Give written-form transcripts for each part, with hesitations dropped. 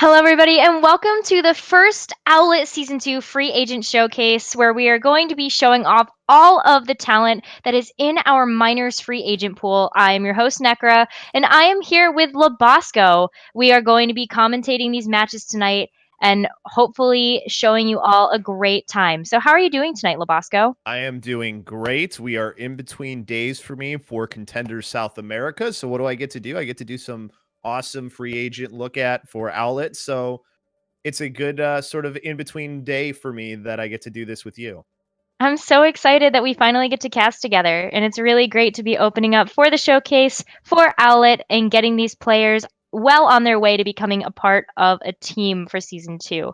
Hello, everybody, and welcome to the first Owlet Season 2 Free Agent Showcase, where we are going to be showing off all of the talent that is in our minors free agent pool. I am your host, Nekra, and I am here with Labosco. We are going to be commentating these matches tonight and hopefully showing you all a great time. So, how are you doing tonight, Labosco? I am doing great. We are in between days for me for Contenders South America. So what do I get to do? I get to do some awesome free agent look at for Owlet. So it's a good sort of in between day for me that I get to do this with you. I'm so excited that we finally get to cast together, and it's really great to be opening up for the showcase for Owlet and getting these players well on their way to becoming a part of a team for season two.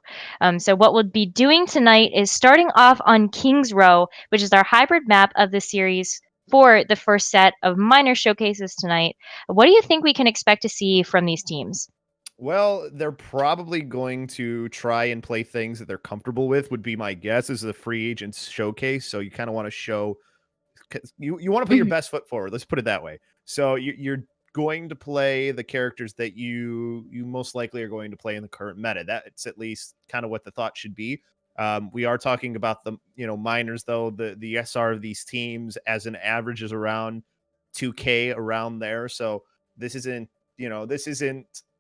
So, what we'll be doing tonight is starting off on King's Row, which is our hybrid map of the series for the first set of minor showcases tonight. What do you think we can expect to see from these teams? Well, they're probably going to try and play things that they're comfortable with, would be my guess. This is a free agents showcase. So you kind of want to show 'cause you want to put your Mhm. best foot forward. Let's put it that way. So you're going to play the characters that you most likely are going to play in the current meta. That's at least kind of what the thought should be. We are talking about the minors though. The SR of these teams as an average is around 2K around there. So this isn't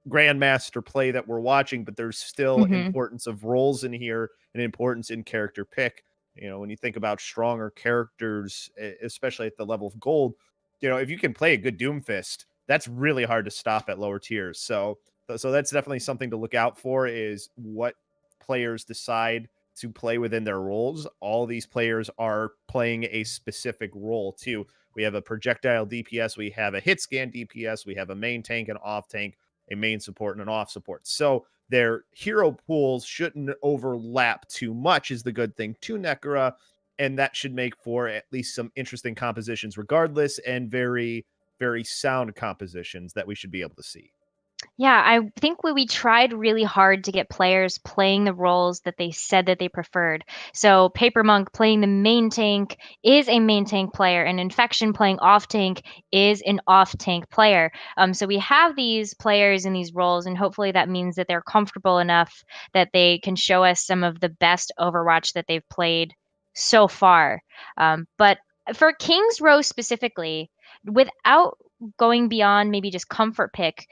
grandmaster play that we're watching, but there's still Mhm. importance of roles in here and importance in character pick. When you think about stronger characters, especially at the level of gold, if you can play a good Doomfist, that's really hard to stop at lower tiers. So that's definitely something to look out for is what players decide to play within their roles. All these players are playing a specific role too. We have a projectile DPS, we have a hit scan DPS, we have a main tank and off tank, a main support and an off support. So their hero pools shouldn't overlap too much is the good thing to Nekara, and that should make for at least some interesting compositions regardless, and very, very sound compositions that we should be able to see. Yeah, I think we tried really hard to get players playing the roles that they said that they preferred. So Paper Monk playing the main tank is a main tank player, and Infection playing off tank is an off tank player. So we have these players in these roles, and hopefully that means that they're comfortable enough that they can show us some of the best Overwatch that they've played so far. But for King's Row specifically, without going beyond maybe just comfort pick,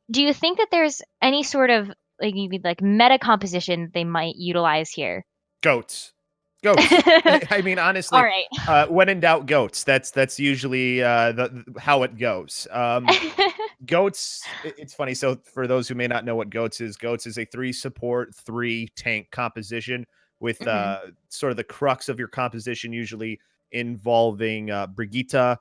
do you think that there's any sort of like meta composition they might utilize here? Goats. Goats. I mean, All honestly, right. when in doubt, goats. That's usually how it goes. Goats, it's funny. So for those who may not know what goats is a three support, three tank composition with Mhm. sort of the crux of your composition usually involving Brigitte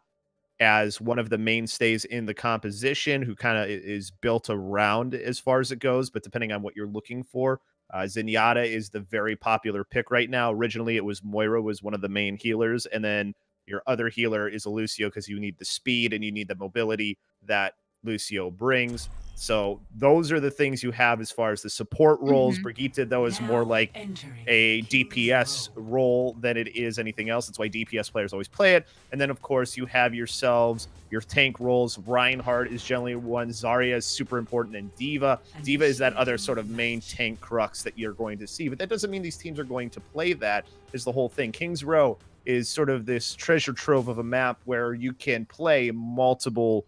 as one of the mainstays in the composition, who kind of is built around as far as it goes, but depending on what you're looking for. Zenyatta is the very popular pick right now. Originally, it was Moira was one of the main healers, and then your other healer is a Lucio because you need the speed and you need the mobility that Lucio brings. So those are the things you have as far as the support roles. Mhm. Brigitte, though, is more Now like entering a King's DPS Row. role than it is anything else. That's why DPS players always play it. And then, of course, you have yourselves your tank roles. Reinhardt is generally one. Zarya is super important, and Diva. Diva is that other sort of main tank crux that you're going to see. But that doesn't mean these teams are going to play that. Is the whole thing. Kings Row is sort of this treasure trove of a map where you can play multiple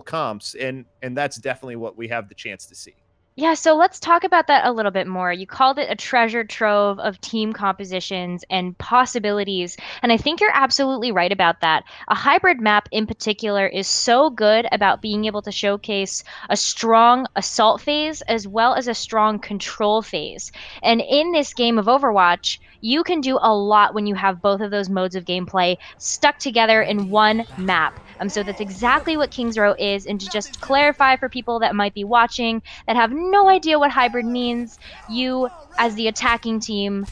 comps, and that's definitely what we have the chance to see. Yeah, so let's talk about that a little bit more. You called it a treasure trove of team compositions and possibilities, and I think you're absolutely right about that. A hybrid map in particular is so good about being able to showcase a strong assault phase as well as a strong control phase. And in this game of Overwatch, you can do a lot when you have both of those modes of gameplay stuck together in Ready for one map. battle. So that's exactly what King's Row is. And to just clarify for people that might be watching, that have no idea what hybrid means, you, as the attacking team,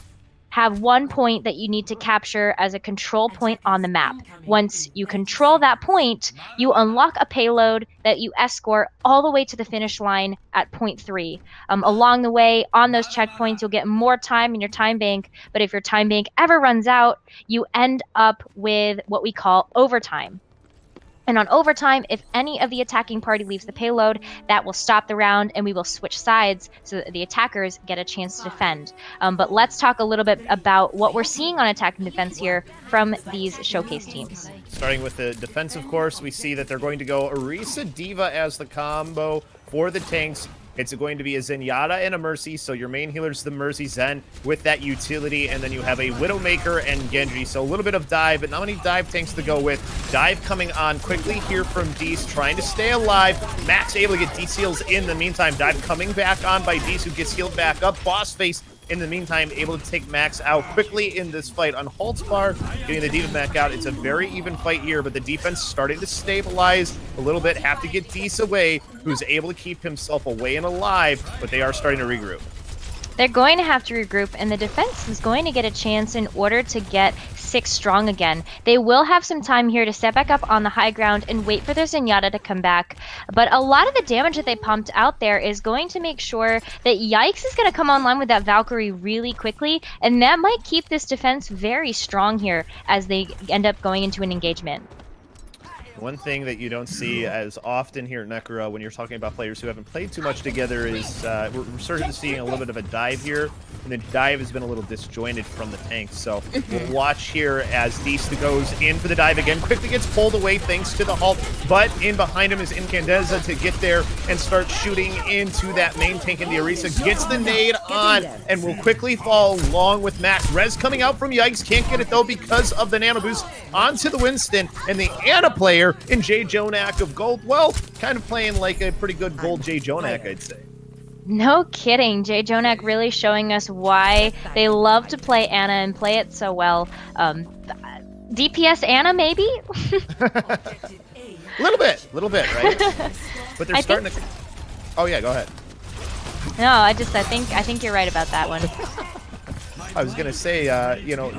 have one point that you need to capture as a control point on the Attackers map. incoming Once in you 30 control that seconds. point, you unlock a payload that you escort all the way to the finish line at point three. Along the way, on those checkpoints, you'll get more time in your time bank, but if your time bank ever runs out, you end up with what we call overtime. And on overtime, if any of the attacking party leaves the payload, that will stop the round and we will switch sides so that the attackers get a chance to defend. But let's talk a little bit about what we're seeing on attack and defense here from these showcase teams. Starting with the defense, of course, we see that they're going to go Orisa Diva as the combo for the tanks. It's going to be a Zenyatta and a Mercy, so your main healer's the Mercy Zen with that utility, and then you have a Widowmaker and Genji. So a little bit of dive, but not many dive tanks to go with. Dive coming on quickly here from Dees, trying to stay alive. Max able to get D-Seals in the meantime. Dive coming back on by Dees, who gets healed back up. Boss Face in the meantime, able to take Max out quickly in this fight on Holtzbar, getting the Diva back out. It's a very even fight here, but the defense starting to stabilize a little bit. Have to get Dees away, who's able to keep himself away and alive, but they are starting to regroup. They're going to have to regroup, and the defense is going to get a chance in order to get 6 strong again. They will have some time here to step back up on the high ground and wait for their Zenyatta to come back. But a lot of the damage that they pumped out there is going to make sure that Yikes is going to come online with that Valkyrie really quickly, and that might keep this defense very strong here as they end up going into an engagement. One thing that you don't see as often here at Nekura when you're talking about players who haven't played too much together is we're starting to see a little bit of a dive here, and the dive has been a little disjointed from the tanks. So we'll watch here as Dees goes in for the dive again, quickly gets pulled away thanks to the halt, but in behind him is Incandenza to get there and start shooting into that main tank, and the Orisa gets the nade on and will quickly fall along with Max. Rez coming out from Yikes, can't get it though because of the nano boost onto the Winston, and the Ana player in Jay Jonak of Gold, well, kind of playing like a pretty good Gold Jay Jonak, I'd say. No kidding. Jay Jonak really showing us why they love to play Ana and play it so well. DPS Ana, maybe? Little bit, right? But they're starting to... Oh, yeah, go ahead. No, I think you're right about that one. I was going to say,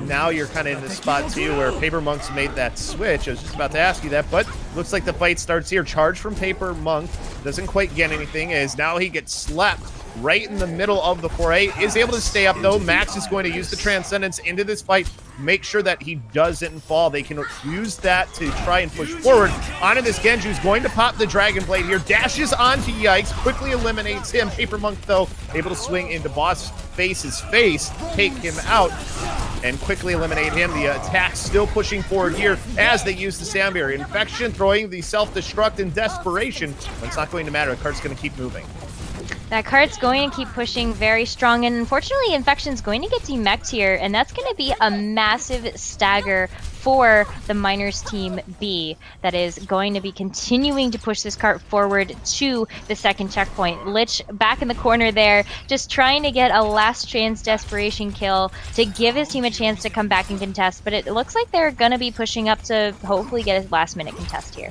now you're kind of in this spot, too, where Paper Monk's made that switch. I was just about to ask you that, but looks like the fight starts here. Charge from Paper Monk. Doesn't quite get anything, as now he gets slapped right in the middle of the foray. Is able to stay up, though. Max is going to use the Transcendence into this fight. Make sure that he doesn't fall. They can use that to try and push forward. Onto this Genji, who's going to pop the Dragon Blade here. Dashes onto Yikes. Quickly eliminates him. Paper Monk, though, able to swing into Boss Face's face. Take him out and quickly eliminate him. The attack still pushing forward here as they use the sound barrier. Infection throwing the self-destruct in desperation. But it's not going to matter. The cart's going to keep moving. That cart's going to keep pushing very strong, and unfortunately, Infection's going to get demeched here, and that's going to be a massive stagger for the Miners Team B that is going to be continuing to push this cart forward to the second checkpoint. Lich back in the corner there, just trying to get a last chance desperation kill to give his team a chance to come back and contest, but it looks like they're going to be pushing up to hopefully get a last minute contest here.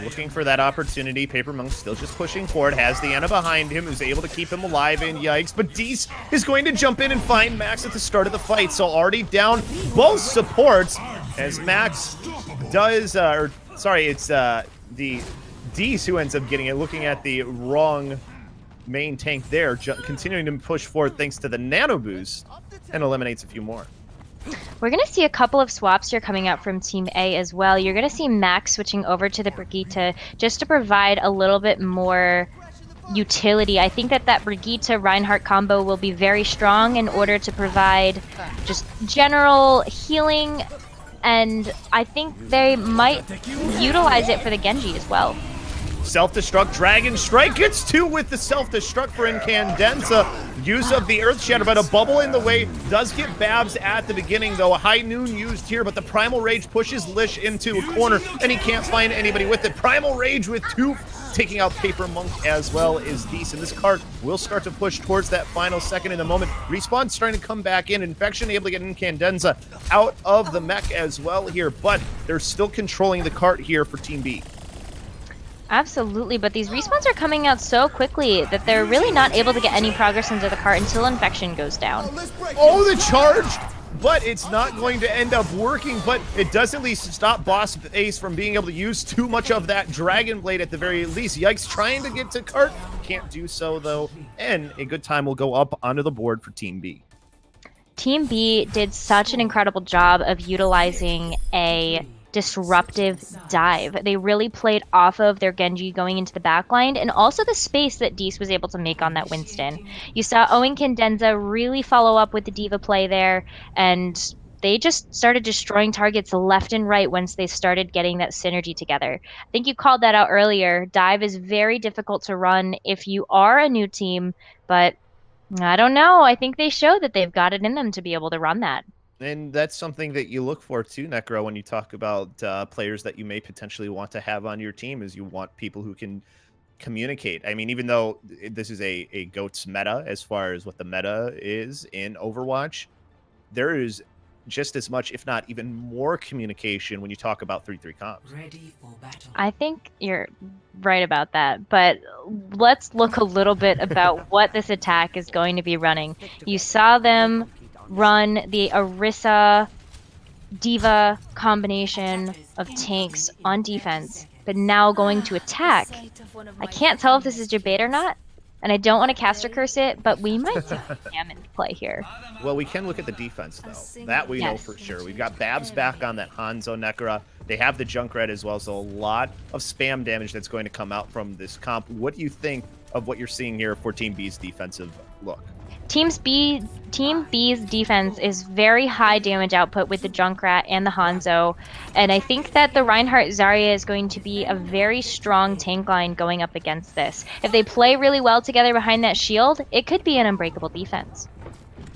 Looking for that opportunity. Paper Monk still just pushing forward. Has the Ana behind him, who's able to keep him alive in Yikes. But Dees is going to jump in and find Max at the start of the fight. So already down both supports as Max does, it's the Dees who ends up getting it. Looking at the wrong main tank there. Continuing to push forward thanks to the nano boost and eliminates a few more. We're going to see a couple of swaps here coming out from Team A as well. You're going to see Max switching over to the Brigitte just to provide a little bit more utility. I think that Brigitte-Reinhardt combo will be very strong in order to provide just general healing, and I think they might utilize it for the Genji as well. Self-destruct, Dragon Strike gets 2 with the self-destruct for Incandenza. Use of the Earth Shatter, but a bubble in the way. Does get Babs at the beginning, though. A High Noon used here, but the Primal Rage pushes Lish into a corner, and he can't find anybody with it. Primal Rage with 2, taking out Paper Monk as well is decent. This cart will start to push towards that final second in a moment. Respawn's starting to come back in. Infection able to get Incandenza out of the mech as well here, but they're still controlling the cart here for Team B. Absolutely, but these respawns are coming out so quickly that they're really not able to get any progress into the cart until Infection goes down. Oh, the charge! But it's not going to end up working, but it does at least stop Boss Ace from being able to use too much of that Dragon Blade at the very least. Yikes, trying to get to cart. Can't do so, though. And a good time will go up onto the board for Team B. Team B did such an incredible job of utilizing a disruptive dive. They really played off of their Genji going into the backline and also the space that Dees was able to make on that Winston. You saw Owen Condenza really follow up with the diva play there, and they just started destroying targets left and right once they started getting that synergy together. I think you called that out earlier. Dive is very difficult to run if you are a new team, but I don't know. I think they show that they've got it in them to be able to run that. And that's something that you look for too, Necro, when you talk about players that you may potentially want to have on your team, is you want people who can communicate. I mean, even though this is a GOATS meta as far as what the meta is in Overwatch, there is just as much, if not even more, communication when you talk about 3-3 comps. Ready for battle. I think you're right about that, but let's look a little bit about what this attack is going to be running. You saw them run the Orisa Diva combination of tanks on defense, but now going to attack. I can't tell if this is debate or not, and I don't want to caster curse it, but we might see Hammond play here. Well, we can look at the defense, though. That we know for sure. We've got Babs back on that Hanzo Nekra. They have the Junkrat as well, so a lot of spam damage that's going to come out from this comp. What do you think of what you're seeing here for Team B's defensive look? Team B's defense is very high damage output with the Junkrat and the Hanzo, and I think that the Reinhardt Zarya is going to be a very strong tank line going up against this. If they play really well together behind that shield, it could be an unbreakable defense.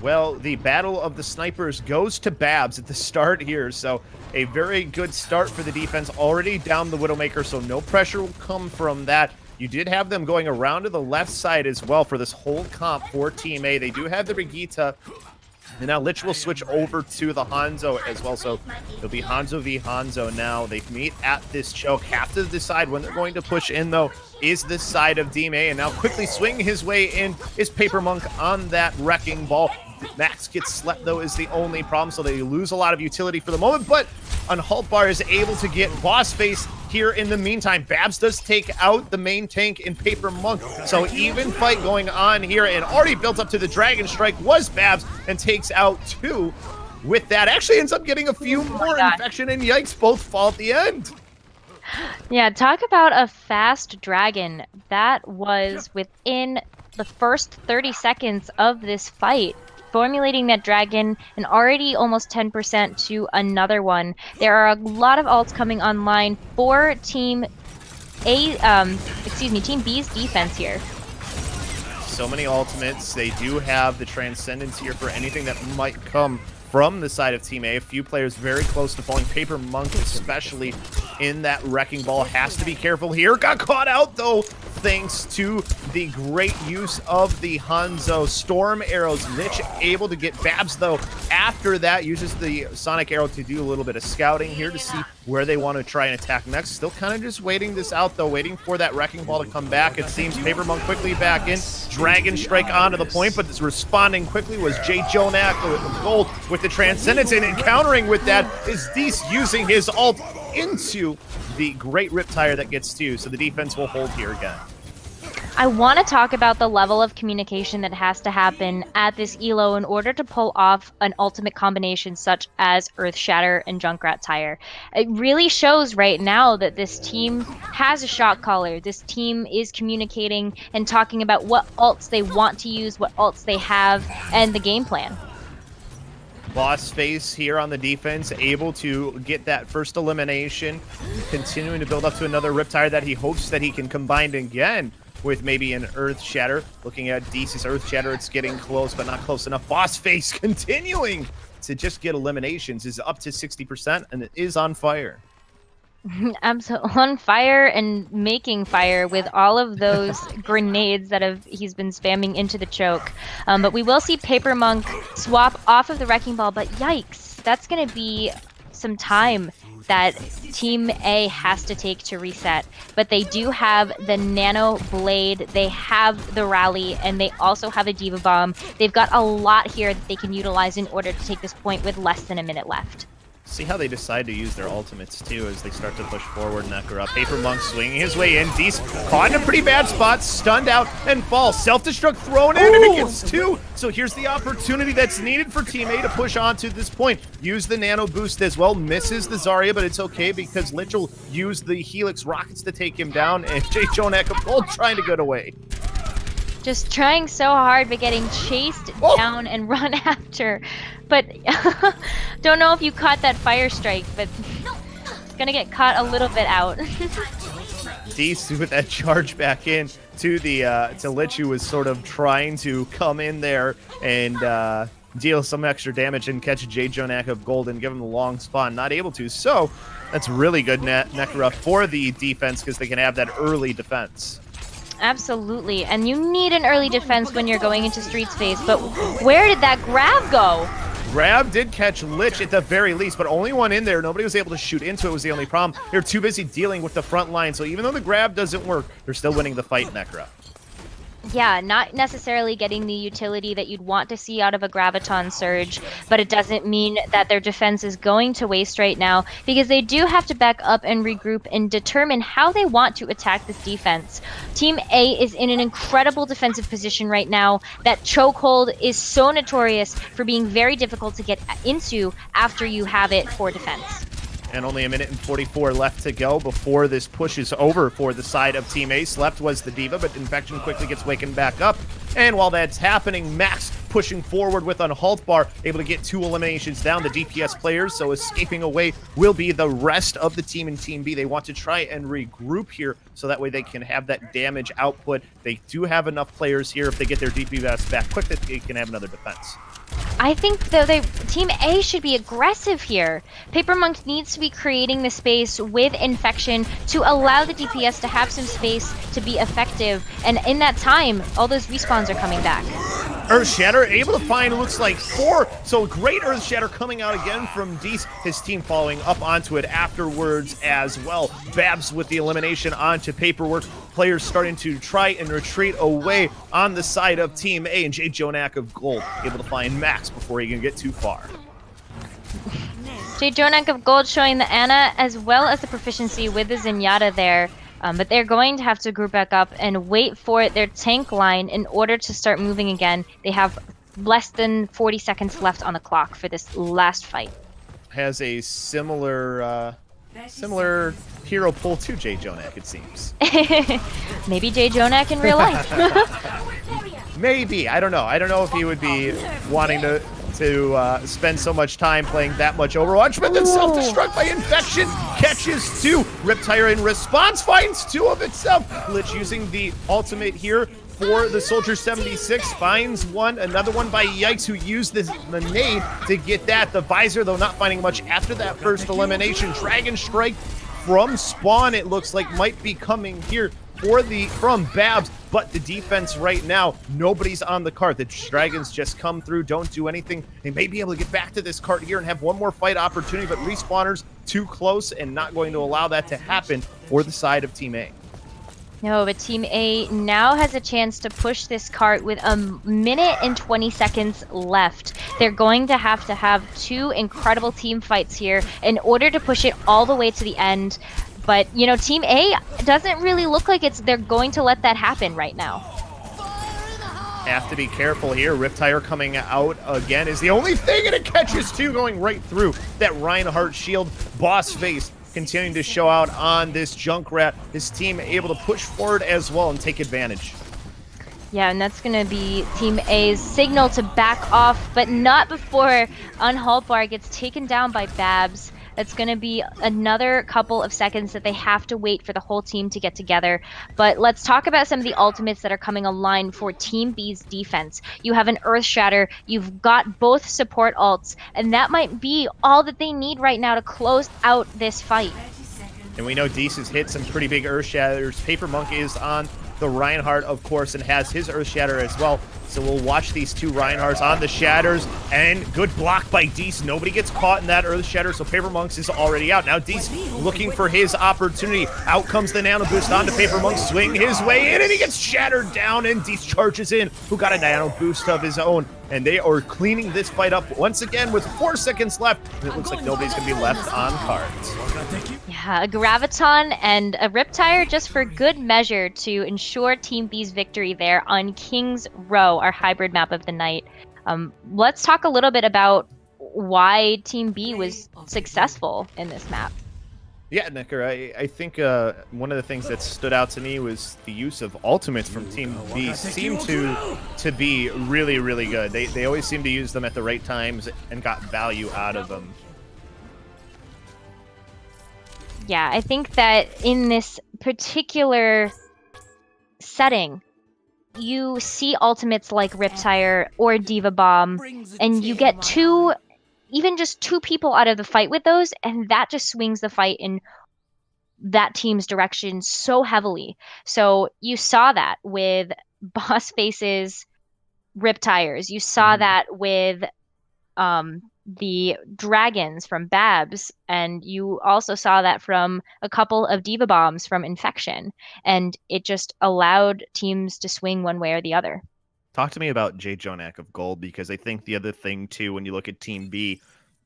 Well, the battle of the snipers goes to Babs at the start here, so a very good start for the defense, already down the Widowmaker, so no pressure will come from that. You did have them going around to the left side as well for this whole comp for Team A. They do have the Brigitte, and now Lich will switch over to the Hanzo as well, so it'll be Hanzo v Hanzo now. They meet at this choke, have to decide when they're going to push in, though, is this side of Team A, and now quickly swinging his way in is Paper Monk on that Wrecking Ball. Max gets slept, though, is the only problem, so they lose a lot of utility for the moment, but Unhaltbar is able to get Boss Face here in the meantime. Babs does take out the main tank in Paper Monk, so even fight going on here, and already built up to the Dragon Strike was Babs, and takes out two. With that, actually ends up getting a few more infection, and yikes, both fall at the end. Yeah, talk about a fast dragon. That was within the first 30 seconds of this fight. Formulating that dragon and already almost 10% to another one. There are a lot of ults coming online for Team B's defense here. So many ultimates. They do have the Transcendence here for anything that might come from the side of Team A. A few players very close to falling. Paper Monk, especially in that Wrecking Ball, has to be careful here. Got caught out, though, thanks to the great use of the Hanzo Storm Arrows. Lich able to get Babs, though, after that. Uses the Sonic Arrow to do a little bit of scouting here to see where they want to try and attack next. Still kind of just waiting this out, though, waiting for that Wrecking Ball to come back. It seems Paper Monk quickly back in. Dragon Strike onto the point, but responding quickly was Jay Jonak with the gold with the Transcendence, and encountering with that is Dees using his ult into the great Riptire that gets two, so the defense will hold here again. I want to talk about the level of communication that has to happen at this elo in order to pull off an ultimate combination such as Earth Shatter and Junkrat Tire. It really shows right now that this team has a shot caller. This team is communicating and talking about what ults they want to use, what ults they have, and the game plan. Boss Face here on the defense, able to get that first elimination, continuing to build up to another Riptire that he hopes that he can combine again with maybe an Earth Shatter. Looking at Dee's Earth Shatter, it's getting close, but not close enough. Boss Face continuing to just get eliminations, is up to 60%, and it is on fire. Absolutely on fire and making fire with all of those grenades that he's been spamming into the choke. But we will see Paper Monk swap off of the Wrecking Ball, but yikes, that's going to be some time that Team A has to take to reset. But they do have the Nano Blade, they have the Rally, and they also have a Diva Bomb. They've got a lot here that they can utilize in order to take this point with less than a minute left. See how they decide to use their ultimates, too, as they start to push forward. Necker up. Paper Monk swinging his way in. Deece caught in a pretty bad spot, stunned out, and falls. Self-destruct thrown in, and it gets 2. So here's the opportunity that's needed for Team A to push on to this point. Use the nano boost as well. Misses the Zarya, but it's okay because Lich will use the Helix rockets to take him down, and J.Jonak of Gold trying to get away. Just trying so hard, but getting chased down and run after. But don't know if you caught that fire strike, but it's gonna get caught a little bit out. Deece with that charge back in to the to Lich, who was sort of trying to come in there and deal some extra damage and catch J.Jonak of Gold and give him the long spawn. Not able to, so that's really good Nekra for the defense because they can have that early defense. Absolutely, and you need an early defense when you're going into street space, but where did that grab go? Grab did catch Lich at the very least, but only one in there. Nobody was able to shoot into it was the only problem. They're too busy dealing with the front line, so even though the grab doesn't work, they're still winning the fight, Nekra. Yeah, not necessarily getting the utility that you'd want to see out of a Graviton Surge, but it doesn't mean that their defense is going to waste right now, because they do have to back up and regroup and determine how they want to attack this defense. Team A is in an incredible defensive position right now. That chokehold is so notorious for being very difficult to get into after you have it for defense. And only a minute and 44 left to go before this push is over for the side of Team A. Slept was the diva, but Infection quickly gets waken back up. And while that's happening, Max pushing forward with Unhalt Bar, able to get 2 eliminations down, the DPS players, so escaping away will be the rest of the team in Team B. They want to try and regroup here, so that way they can have that damage output. They do have enough players here, if they get their DPS back quick, that they can have another defense. I think though Team A should be aggressive here. Paper Monk needs to be creating the space with Infection to allow the DPS to have some space to be effective, and in that time, all those respawns are coming back. Earthshatter able to find, looks like 4, so great Earthshatter coming out again from Deece, his team following up onto it afterwards as well. Babs with the elimination onto Paperwork, players starting to try and retreat away on the side of Team A, and J.Jonak of Gold able to find Max before he can get too far. J.Jonak of Gold showing the Ana as well as the proficiency with the Zenyatta there. But they're going to have to group back up and wait for their tank line in order to start moving again. They have less than 40 seconds left on the clock for this last fight. Has a similar hero pull to J.Jonak, it seems. Maybe J.Jonak in real life. Maybe. I don't know. I don't know if he would be wanting to spend so much time playing that much Overwatch, but then self-destruct by Infection catches 2. Riptire in response finds 2 of itself. Lich using the ultimate here for the Soldier 76, finds 1, another one by Yikes, who used the nade to get that. The Visor, though, not finding much after that first elimination. Dragon Strike from Spawn, it looks like, might be coming here from Babs, but the defense right now, nobody's on the cart. The Dragons just come through, don't do anything. They may be able to get back to this cart here and have one more fight opportunity, but Respawners too close and not going to allow that to happen for the side of Team A. No, but Team A now has a chance to push this cart with a minute and 20 seconds left. They're going to have 2 incredible team fights here in order to push it all the way to the end. But, you know, Team A doesn't really look like they're going to let that happen right now. Have to be careful here. Riptire coming out again is the only thing, and it catches 2 going right through that Reinhardt shield. Boss face continuing to show out on this Junkrat. His team able to push forward as well and take advantage. Yeah, and that's going to be Team A's signal to back off, but not before Unhalt Bar gets taken down by Babs. That's going to be another couple of seconds that they have to wait for the whole team to get together. But let's talk about some of the ultimates that are coming online for Team B's defense. You have an Earthshatter, you've got both support ults, and that might be all that they need right now to close out this fight. And we know Deece has hit some pretty big Earthshatters. Paper Monk is on the Reinhardt, of course, and has his Earthshatter as well. So we'll watch these two Reinhardts on the Shatters, and good block by Dees. Nobody gets caught in that Earth Shatter, so Paper Monks is already out. Now Dees looking for his opportunity. Out comes the Nano Boost onto Paper Monks, swing his way in, and he gets shattered down, and Dees charges in, who got a Nano Boost of his own. And they are cleaning this fight up once again with 4 seconds left. And it looks like nobody's going to be left on cards. Yeah, a Graviton and a Riptire just for good measure to ensure Team B's victory there on King's Row, our hybrid map of the night. Let's talk a little bit about why Team B was successful in this map. Yeah, Nicker, I think one of the things that stood out to me was the use of ultimates from Team B seemed to be really, really good. They always seem to use them at the right times and got value out of them. Yeah, I think that in this particular setting, you see ultimates like Riptire or Diva Bomb, and you get even just two people out of the fight with those, and that just swings the fight in that team's direction so heavily. So you saw that with Boss Face's Riptires. You saw that with the dragons from Babs, and you also saw that from a couple of Diva Bombs from Infection, and it just allowed teams to swing one way or the other. Talk to me about Jay Jonak of Gold, because I think the other thing too, when you look at Team B,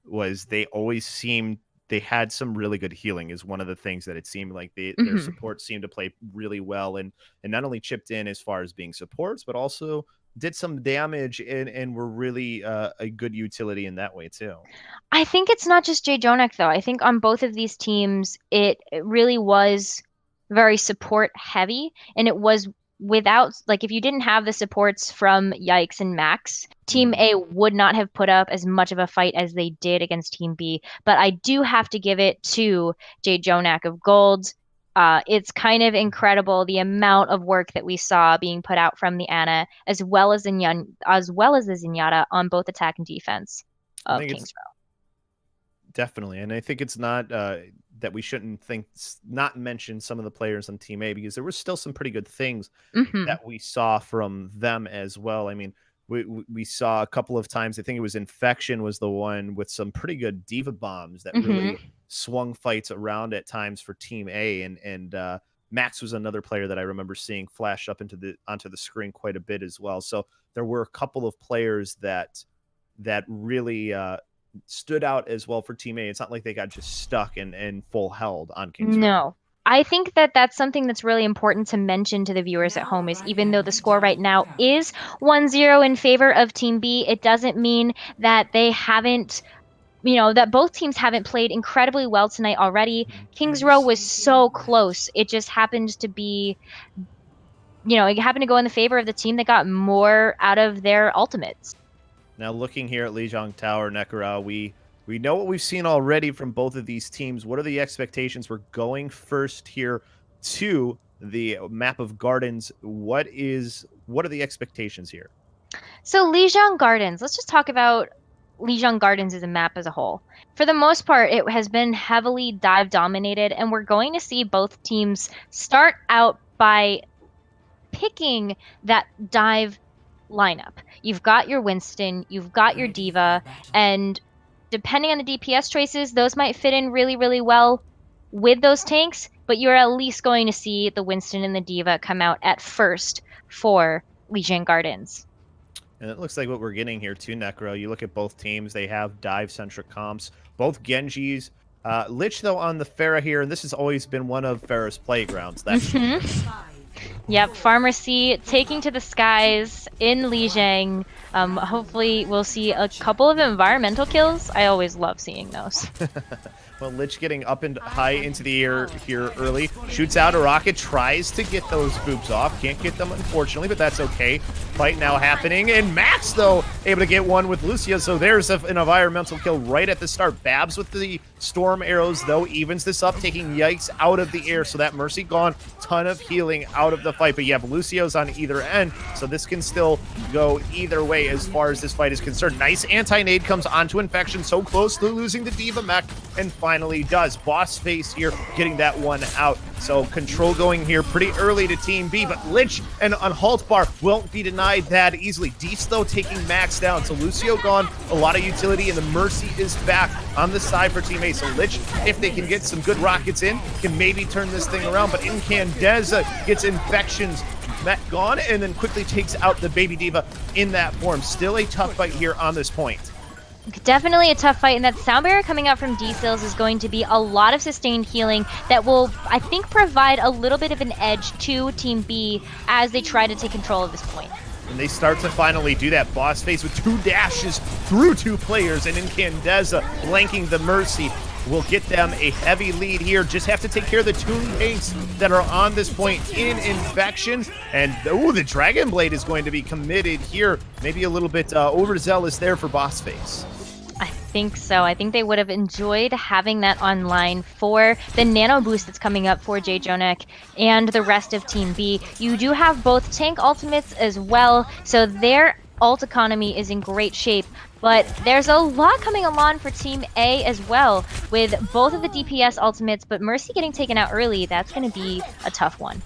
was they always seemed they had some really good healing is one of the things that it seemed like their support seemed to play really well, and not only chipped in as far as being supports, but also did some damage and were really a good utility in that way too. I think it's not just Jay Jonak though. I think on both of these teams, it really was very support heavy, and it was without, like, if you didn't have the supports from Yikes and Max, Team A would not have put up as much of a fight as they did against Team B. But I do have to give it to Jay Jonak of Gold. It's kind of incredible the amount of work that we saw being put out from the Ana, as well as the Zenyatta on both attack and defense of King's Row. Definitely, and I think it's not that we shouldn't not mention some of the players on Team A, because there were still some pretty good things that we saw from them as well. I mean, we saw a couple of times, I think it was Infection was the one with some pretty good Diva Bombs that really swung fights around at times for Team A, and Max was another player that I remember seeing flash up onto the screen quite a bit as well. So there were a couple of players that really stood out as well for Team A. It's not like they got just stuck and full held on King's Row. No. I think that that's something that's really important to mention to the viewers at home, is even though the score right now is 1-0 in favor of Team B, it doesn't mean that they haven't, that both teams haven't played incredibly well tonight already. King's Row was so close. It just happened to be, it happened to go in the favor of the team that got more out of their ultimates. Now, looking here at Lijiang Tower, Nekara, we know what we've seen already from both of these teams. What are the expectations? We're going first here to the map of Gardens. What are the expectations here? So Lijiang Gardens, let's just talk about Lijiang Gardens as a map as a whole. For the most part, it has been heavily dive dominated, and we're going to see both teams start out by picking that dive lineup. You've got your Winston, you've got your Diva, and depending on the DPS choices, those might fit in really, really well with those tanks, but you're at least going to see the Winston and the Diva come out at first for Lijiang Gardens. And it looks like what we're getting here too, Necro. You look at both teams, they have dive-centric comps, both Genjis. Lich, though, on the Pharah here, and this has always been one of Pharah's playgrounds. That's Yep, Pharmacy taking to the skies in Lijiang. Hopefully we'll see a couple of environmental kills. I always love seeing those. Well, Lich getting up and high into the air here early. Shoots out a rocket, tries to get those boops off. Can't get them, unfortunately, but that's okay. Fight now happening, and Max, though, able to get one with Lucia, so there's an environmental kill right at the start. Babs with the storm arrows, though, evens this up, taking Yikes out of the air, so that Mercy gone. Ton of healing out of the fight, but you have Lucio's on either end, so this can still go either way as far as this fight is concerned. Nice anti-nade comes onto Infection, so close to losing the Diva mech, and finally does. Boss Face here getting that one out. So control going here pretty early to Team B, but Lich and Unhalt Bar won't be denied that easily. Dees, though, taking Max down. So Lucio gone, a lot of utility, and the Mercy is back on the side for Team A. So Lich, if they can get some good rockets in, can maybe turn this thing around, but Incandescent gets infections gone and then quickly takes out the Baby Diva in that form. Still a tough fight here on this point. Definitely a tough fight, and that sound barrier coming out from D-Sills is going to be a lot of sustained healing that will, I think, provide a little bit of an edge to Team B as they try to take control of this point. And they start to finally do that. Boss face with 2 dashes through 2 players, and Incandescent blanking the Mercy will get them a heavy lead here. Just have to take care of the 2 tanks that are on this point in infection. And, the Dragon Blade is going to be committed here. Maybe a little bit overzealous there for Boss face. I think so. I think they would have enjoyed having that online for the nano boost that's coming up for Jay Jonek and the rest of Team B. You do have both tank ultimates as well, so their ult economy is in great shape. But there's a lot coming along for Team A as well, with both of the DPS ultimates, but Mercy getting taken out early. That's going to be a tough one.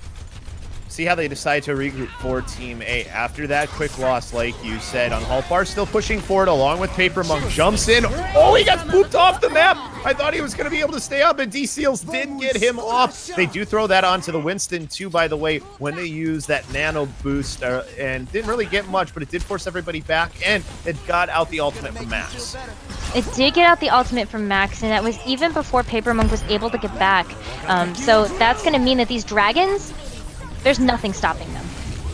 See how they decide to regroup for Team A after that quick loss, like you said. Unhalt Bar still pushing forward along with Paper Monk. Jumps in. Oh, he got spooked off the map. I thought he was going to be able to stay up, and D-Seals did get him off. They do throw that onto the Winston, too, by the way, when they use that nano boost, and didn't really get much, but it did force everybody back, and it got out the ultimate from Max. It did get out the ultimate from Max, and that was even before Paper Monk was able to get back. So that's going to mean that these dragons, there's nothing stopping them.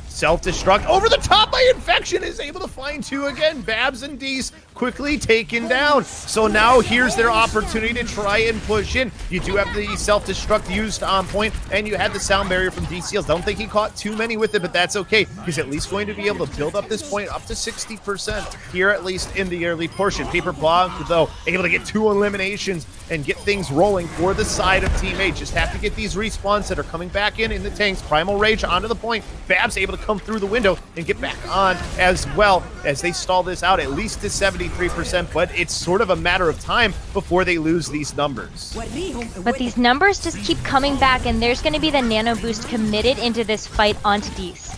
Self-destruct over the top by Infection is able to find 2 again. Babs and Dees quickly taken down. So now here's their opportunity to try and push in. You do have the self-destruct used on point, and you had the sound barrier from D-Seals. Don't think he caught too many with it, but that's okay. He's at least going to be able to build up this point up to 60% here, at least in the early portion. Paper Blanc, though, able to get 2 eliminations and get things rolling for the side of Team A. Just have to get these respawns that are coming back in the tanks. Primal Rage onto the point. Babs able to come through the window and get back on as well as they stall this out at least to 73%, but it's sort of a matter of time before they lose these numbers. But these numbers just keep coming back, and there's going to be the nano boost committed into this fight onto Dees.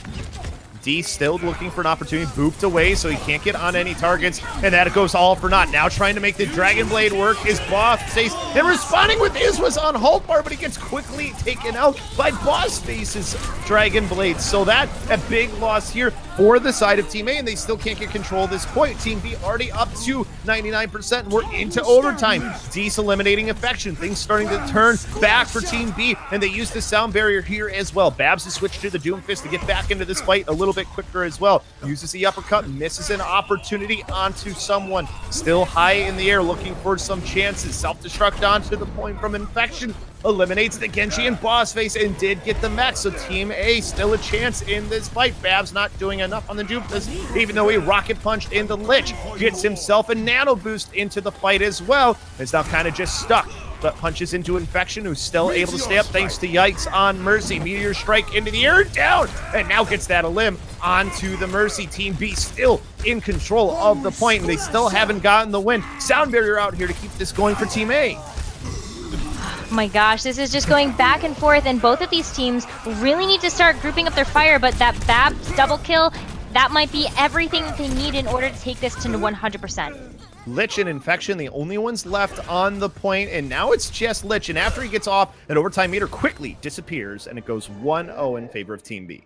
D still looking for an opportunity, booped away so he can't get on any targets, and that goes all for naught. Now trying to make the Dragon Blade work is Boss Face, and responding with his was on Halt Bar, but he gets quickly taken out by Boss Face's Dragon Blade. So that a big loss here for the side of Team A, and they still can't get control of this point. Team B already up to 99%, and we're into overtime. Dees eliminating Infection. Things starting to turn back for Team B, and they use the sound barrier here as well. Babs has switched to the Doomfist to get back into this fight a little bit quicker as well. Uses the uppercut, misses an opportunity onto someone. Still high in the air, looking for some chances. Self-destruct onto the point from Infection. Eliminates the Genji and Boss Face and did get the mech, so Team A still a chance in this fight. Babs not doing enough on the Doomfist, even though he rocket punched into Lich. Gets himself a nano boost into the fight as well. It's now kind of just stuck, but punches into Infection, who's still able to stay up thanks to Yikes on Mercy. Meteor Strike into the air, down, and now gets that elim onto the Mercy. Team B still in control of the point, and they still haven't gotten the win. Sound barrier out here to keep this going for Team A. Oh my gosh, this is just going back and forth, and both of these teams really need to start grouping up their fire, but that Babs double kill, that might be everything that they need in order to take this to 100%. Lich and Infection, the only ones left on the point, and now it's just Lich, and after he gets off, an overtime meter quickly disappears, and it goes 1-0 in favor of Team B.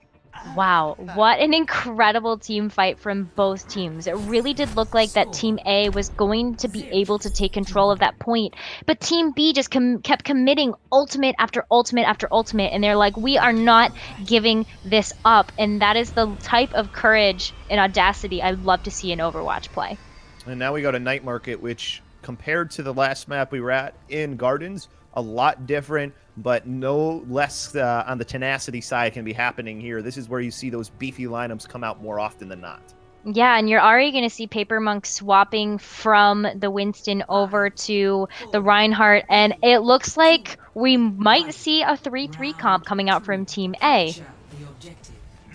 Wow, what an incredible team fight from both teams. It really did look like that Team A was going to be able to take control of that point, but Team B just kept committing ultimate after ultimate after ultimate, and they're like, we are not giving this up, and that is the type of courage and audacity I'd love to see in Overwatch play. And now we go to Night Market, which compared to the last map we were at in Gardens, a lot different, but no less on the tenacity side can be happening here. This is where you see those beefy lineups come out more often than not. Yeah, and you're already going to see Paper Monk swapping from the Winston over to the Reinhardt, and it looks like we might see a 3-3 comp coming out from Team A.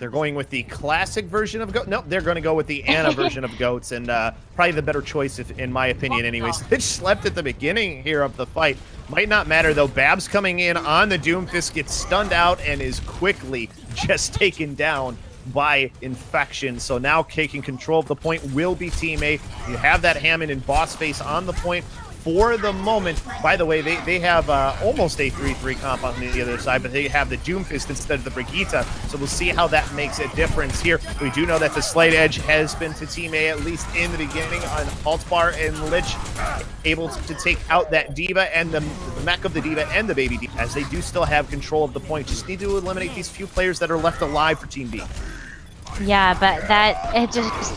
They're going with the classic version of Goat. Nope, they're going to go with the Ana version of Goats, and probably the better choice, in my opinion, anyways. Lich slept at the beginning here of the fight. Might not matter, though. Babs coming in on the Doomfist, gets stunned out and is quickly just taken down by Infection. So now taking control of the point will be Team A. You have that Hammond and Boss Face on the point for the moment. By the way, they have almost a 3-3 comp on the other side, but they have the Doomfist instead of the Brigitte, so we'll see how that makes a difference here. We do know that the slight edge has been to Team A, at least in the beginning, on Haltbar and Lich, able to take out that D.Va and the mech of the D.Va and the baby D.Va, as they do still have control of the point. Just need to eliminate these few players that are left alive for Team B. Yeah, but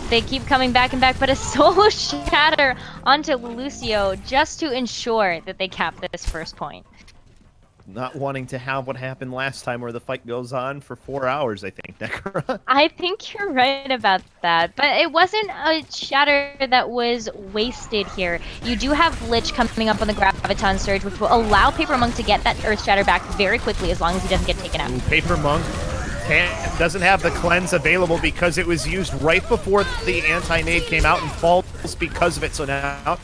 they keep coming back and back, but a solo shatter onto Lucio just to ensure that they cap this first point. Not wanting to have what happened last time where the fight goes on for 4 hours, I think, Necra. I think you're right about that, but it wasn't a shatter that was wasted here. You do have Lich coming up on the Graviton Surge, which will allow Paper Monk to get that Earth Shatter back very quickly as long as he doesn't get taken out. Ooh, Paper Monk doesn't have the cleanse available because it was used right before the anti-nade came out and falls because of it. So now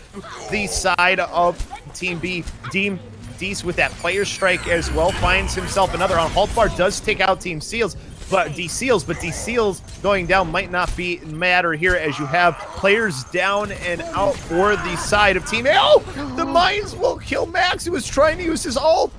the side of Team B, Dees with that player strike as well finds himself another on. Haltbar does take out Team Seals, but D-Seals going down might not be matter here, as you have players down and out for the side of Team A. Oh, the mines will kill Max, who was trying to use his ult.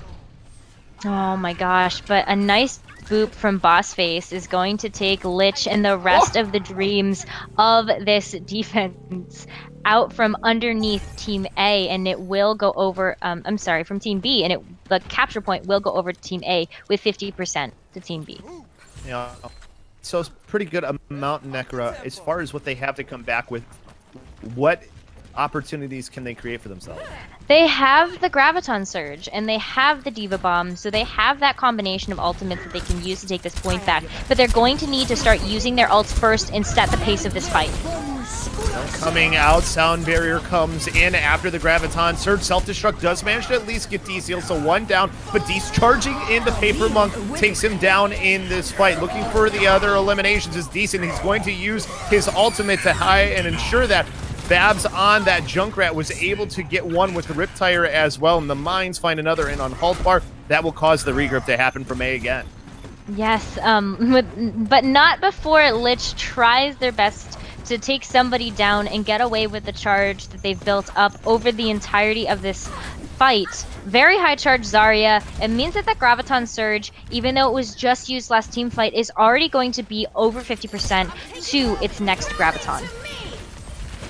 Oh my gosh, but a nice boop from Boss Face is going to take Lich and the rest of the dreams of this defense out from underneath Team A, and it will go over, I'm sorry, from Team B, and the capture point will go over to Team A with 50% to Team B. Yeah, so it's pretty good amount, Necra, as far as what they have to come back with. What opportunities can they create for themselves? They have the Graviton Surge, and they have the D.Va Bomb, so they have that combination of ultimates that they can use to take this point back, but they're going to need to start using their ults first and set the pace of this fight. Coming out, Sound Barrier comes in after the Graviton Surge. Self-Destruct does manage to at least get D-Seal, so one down, but Dees charging into Paper Monk takes him down in this fight. Looking for the other eliminations is decent. He's going to use his ultimate to high and ensure that Babs on that Junkrat was able to get one with the Riptire as well, and the Mines find another in on Haltbar. That will cause the regroup to happen from A again. Yes, but not before Lich tries their best to take somebody down and get away with the charge that they've built up over the entirety of this fight. Very high charge Zarya. It means that Graviton Surge, even though it was just used last team fight, is already going to be over 50% to its next Graviton.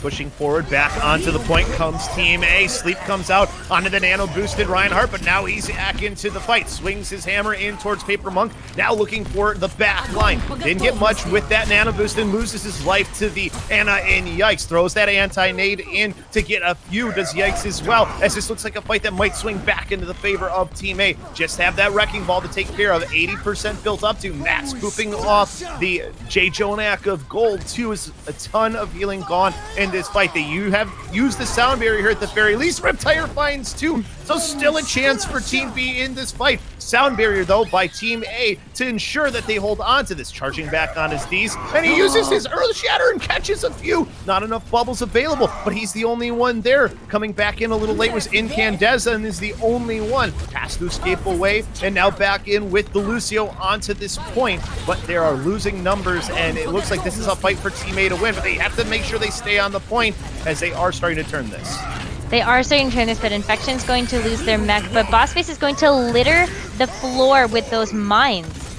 Pushing forward, back onto the point comes Team A. Sleep comes out onto the nano-boosted Reinhardt, but now he's back into the fight. Swings his hammer in towards Paper Monk, now looking for the back line. Didn't get much with that nano-boost and loses his life to the Ana, and Yikes throws that anti-nade in to get a few. Does Yikes as well, as this looks like a fight that might swing back into the favor of Team A. Just have that Wrecking Ball to take care of. 80% built up to Max pooping off the J. Jonak of gold, too, is a ton of healing gone in this fight. That you have used the Sound Barrier here at the very least. Riptire finds two, so still a chance for Team B in this fight. Sound Barrier, though, by Team A to ensure that they hold on to this. Charging back on his D's, and he uses his Earth Shatter and catches a few. Not enough bubbles available, but he's the only one there. Coming back in a little late was Incandescent and is the only one. Has to escape away, and now back in with the Lucio onto this point, but there are losing numbers, and it looks like this is a fight for Team A to win, but they have to make sure they stay on the point, as they are starting to turn this. They are starting to turn this, but Infection's going to lose their mech, but Boss Face is going to litter the floor with those mines.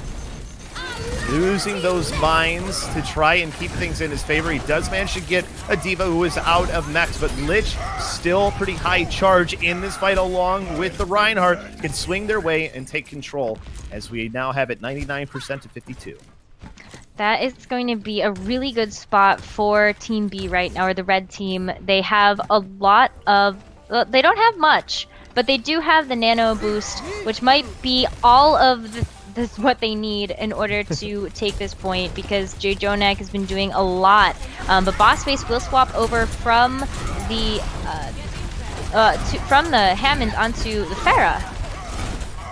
Losing those mines to try and keep things in his favor. He does manage to get a D.Va who is out of mechs, but Lich still pretty high charge in this fight along with the Reinhardt. Can swing their way and take control, as we now have it 99% to 52. That is going to be a really good spot for Team B right now, or the red team. They have a lot of... Well, they don't have much, but they do have the nano boost, which might be all of this what they need in order to take this point, because J. Jonak has been doing a lot. But Boss Face will swap over from the Hammond onto the Pharah.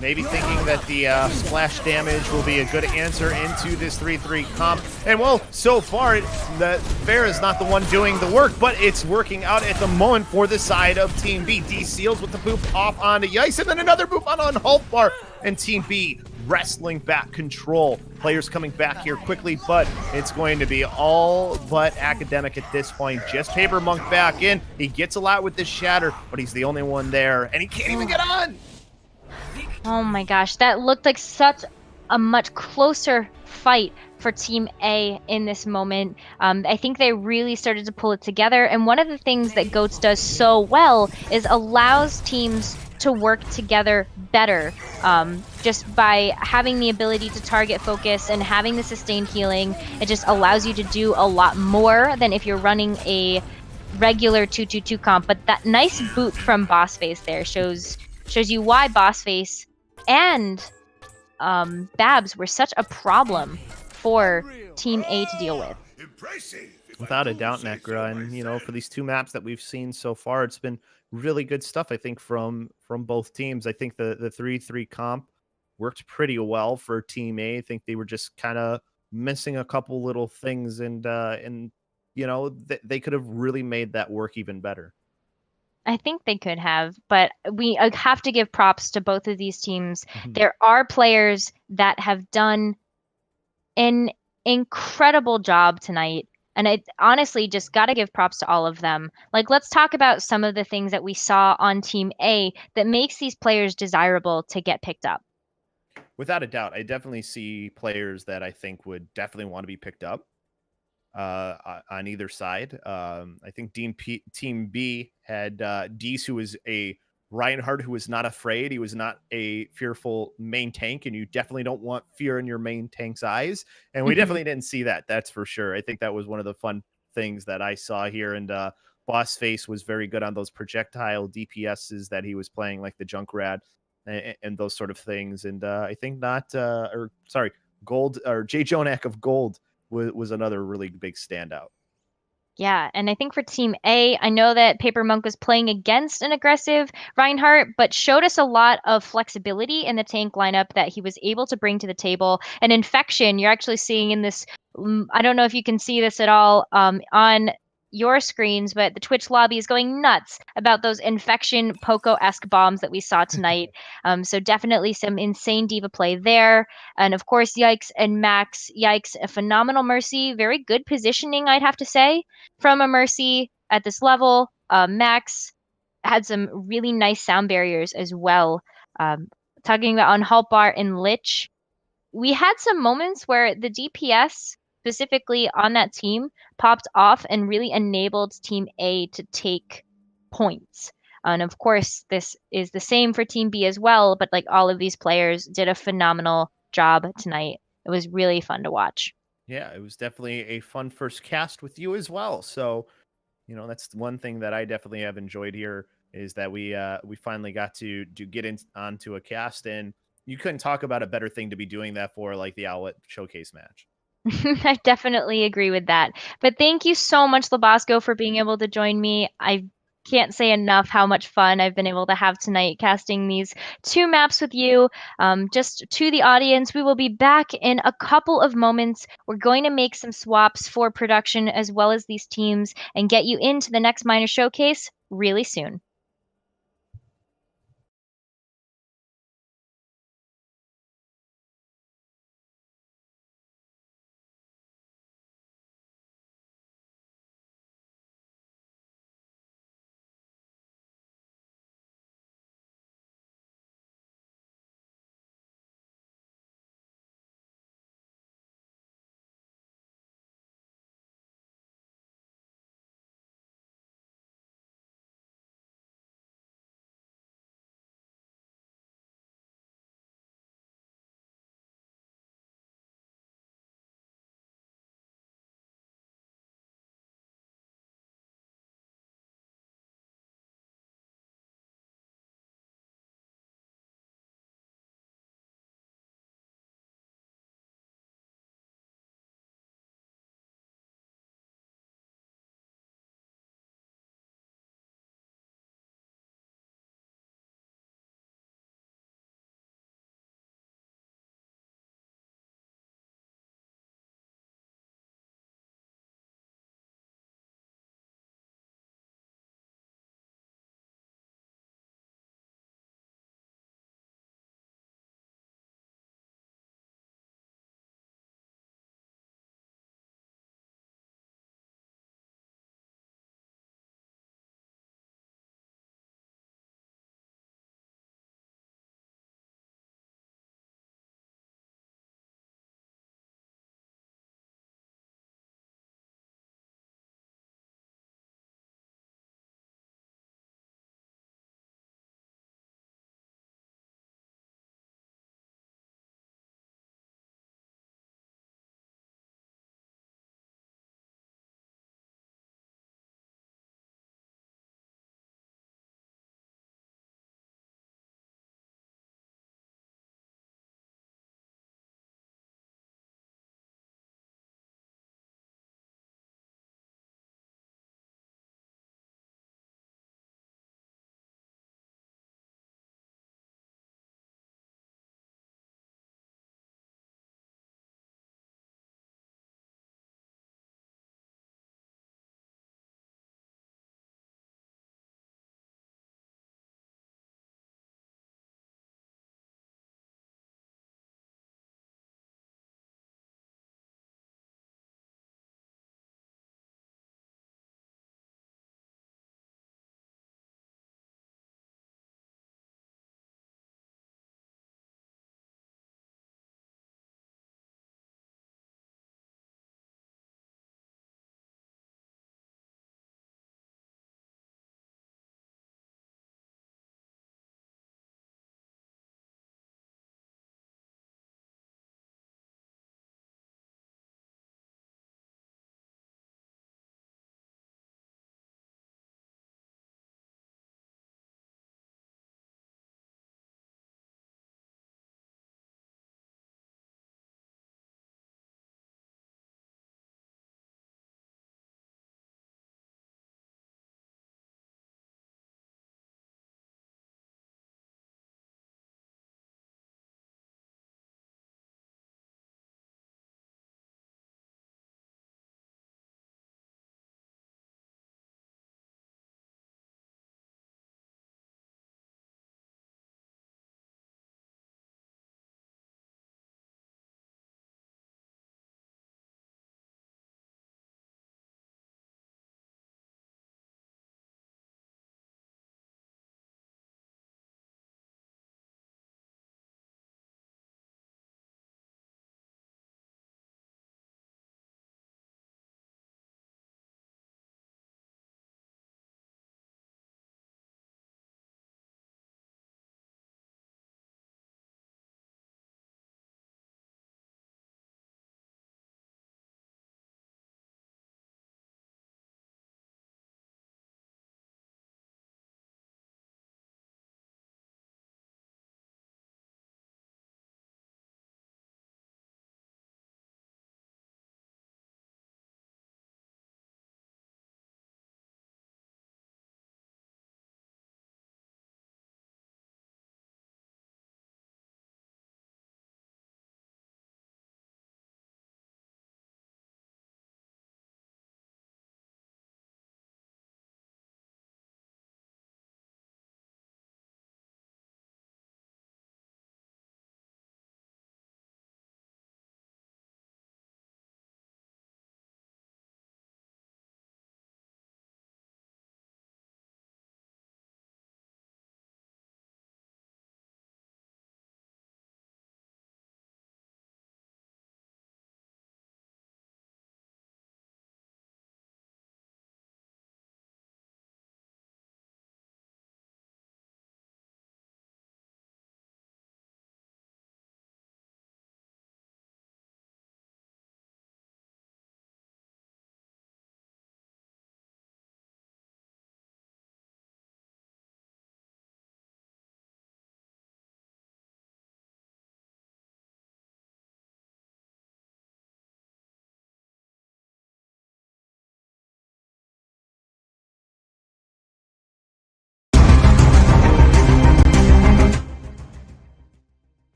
maybe thinking that the splash damage will be a good answer into this 3-3 comp. And well, so far, the Fair is not the one doing the work, but it's working out at the moment for the side of Team B. D Seals with the boop off onto Yice, and then another boop on Hulk Bar, and Team B wrestling back control. Players coming back here quickly, but it's going to be all but academic at this point. Just Paper Monk back in. He gets a lot with this shatter, but he's the only one there, and he can't even get on. Oh my gosh, that looked like such a much closer fight for Team A in this moment. I think they really started to pull it together. And one of the things that Goats does so well is allows teams to work together better, just by having the ability to target focus and having the sustained healing. It just allows you to do a lot more than if you're running a regular 2-2-2 comp. But that nice boot from Boss Face there shows you why Boss Face and Babs were such a problem for Team A to deal with. Without a doubt, Necra, and for these two maps that we've seen so far, it's been really good stuff. I think from both teams. I think the 3-3 comp worked pretty well for Team A. I think they were just kind of missing a couple little things, and they could have really made that work even better. I think they could have, but we have to give props to both of these teams. Mhm. There are players that have done an incredible job tonight. And I honestly just got to give props to all of them. Like, let's talk about some of the things that we saw on Team A that makes these players desirable to get picked up. Without a doubt, I definitely see players that I think would definitely want to be picked up on either side. I think Team B had Dees, who was a Reinhardt who was not afraid. He was not a fearful main tank, and you definitely don't want fear in your main tank's eyes. And we definitely didn't see that. That's for sure. I think that was one of the fun things that I saw here. And Boss Face was very good on those projectile DPSs that he was playing, like the Junkrat and those sort of things. And I think Gold or Jay Jonak of Gold was another really big standout. Yeah, and I think for Team A, I know that Paper Monk was playing against an aggressive Reinhardt, but showed us a lot of flexibility in the tank lineup that he was able to bring to the table. And Infection, you're actually seeing in this. I don't know if you can see this at all on your screens, but the Twitch lobby is going nuts about those Infection Poco-esque bombs that we saw tonight. So definitely some insane diva play there. And of course, Yikes and Max. Yikes, a phenomenal Mercy. Very good positioning, I'd have to say from a Mercy at this level. Max had some really nice sound barriers as well. Um, Talking about on Halpar and Lich, we had some moments where the DPS specifically on that team popped off and really enabled Team A to take points. And of course, this is the same for Team B as well, but like all of these players did a phenomenal job tonight. It was really fun to watch. Yeah, it was definitely a fun first cast with you as well. So, that's one thing that I definitely have enjoyed here is that we finally got to get in onto a cast, and you couldn't talk about a better thing to be doing that for, like the Owlet showcase match. I definitely agree with that. But thank you so much, Labasco, for being able to join me. I can't say enough how much fun I've been able to have tonight casting these two maps with you. Just to the audience, we will be back in a couple of moments. We're going to make some swaps for production as well as these teams and get you into the next minor showcase really soon.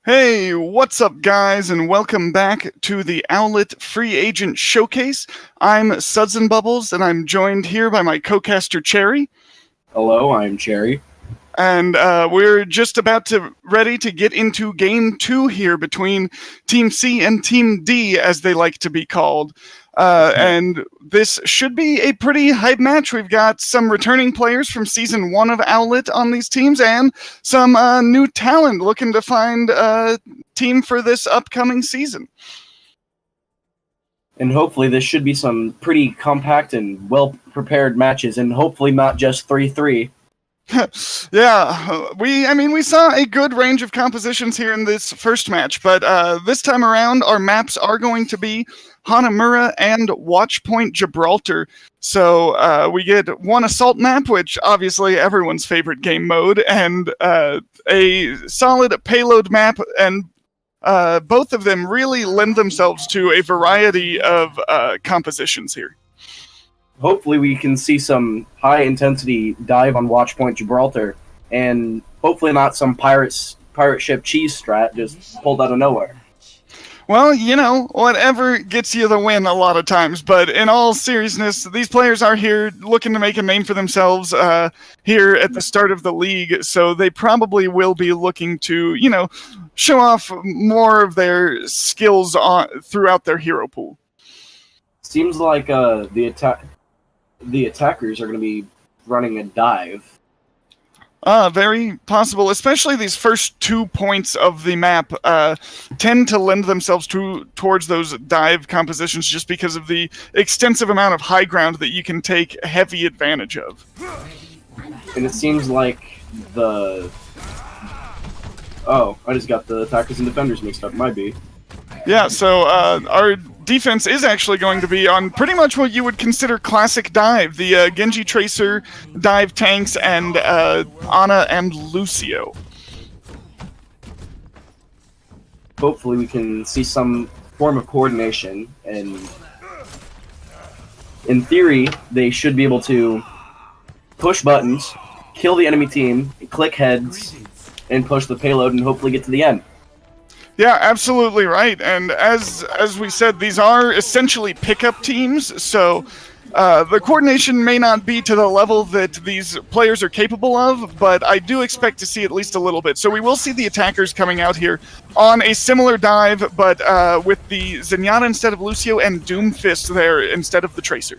Hey, what's up, guys, and welcome back to the Owlet Free Agent Showcase. I'm Suds and Bubbles, and I'm joined here by my co-caster Cherry. Hello, I'm Cherry. And we're just ready to get into Game 2 here between Team C and Team D, as they like to be called. And this should be a pretty hype match. We've got some returning players from Season 1 of Owlet on these teams, and some new talent looking to find a team for this upcoming season. And hopefully this should be some pretty compact and well-prepared matches, and hopefully not just 3-3. Yeah, we saw a good range of compositions here in this first match, but this time around our maps are going to be Hanamura and Watchpoint Gibraltar. So we get one assault map, which obviously everyone's favorite game mode, and a solid payload map, and both of them really lend themselves to a variety of compositions here. Hopefully we can see some high-intensity dive on Watchpoint Gibraltar, and hopefully not some pirate ship cheese strat just pulled out of nowhere. Well, whatever gets you the win a lot of times, but in all seriousness, these players are here looking to make a name for themselves here at the start of the league, so they probably will be looking to, show off more of their skills throughout their hero pool. Seems like the attackers are going to be running a dive. Very possible, especially these first 2 points of the map tend to lend themselves towards those dive compositions just because of the extensive amount of high ground that you can take heavy advantage of. And it seems like Oh, I just got the attackers and defenders mixed up. Might be. Yeah, so our defense is actually going to be on pretty much what you would consider classic dive. The Genji Tracer, dive tanks, and Ana and Lucio. Hopefully we can see some form of coordination, and in theory, they should be able to push buttons, kill the enemy team, click heads, and push the payload and hopefully get to the end. Yeah, absolutely right. And as we said, these are essentially pickup teams, so the coordination may not be to the level that these players are capable of, but I do expect to see at least a little bit. So we will see the attackers coming out here on a similar dive, but with the Zenyatta instead of Lucio and Doomfist there instead of the Tracer.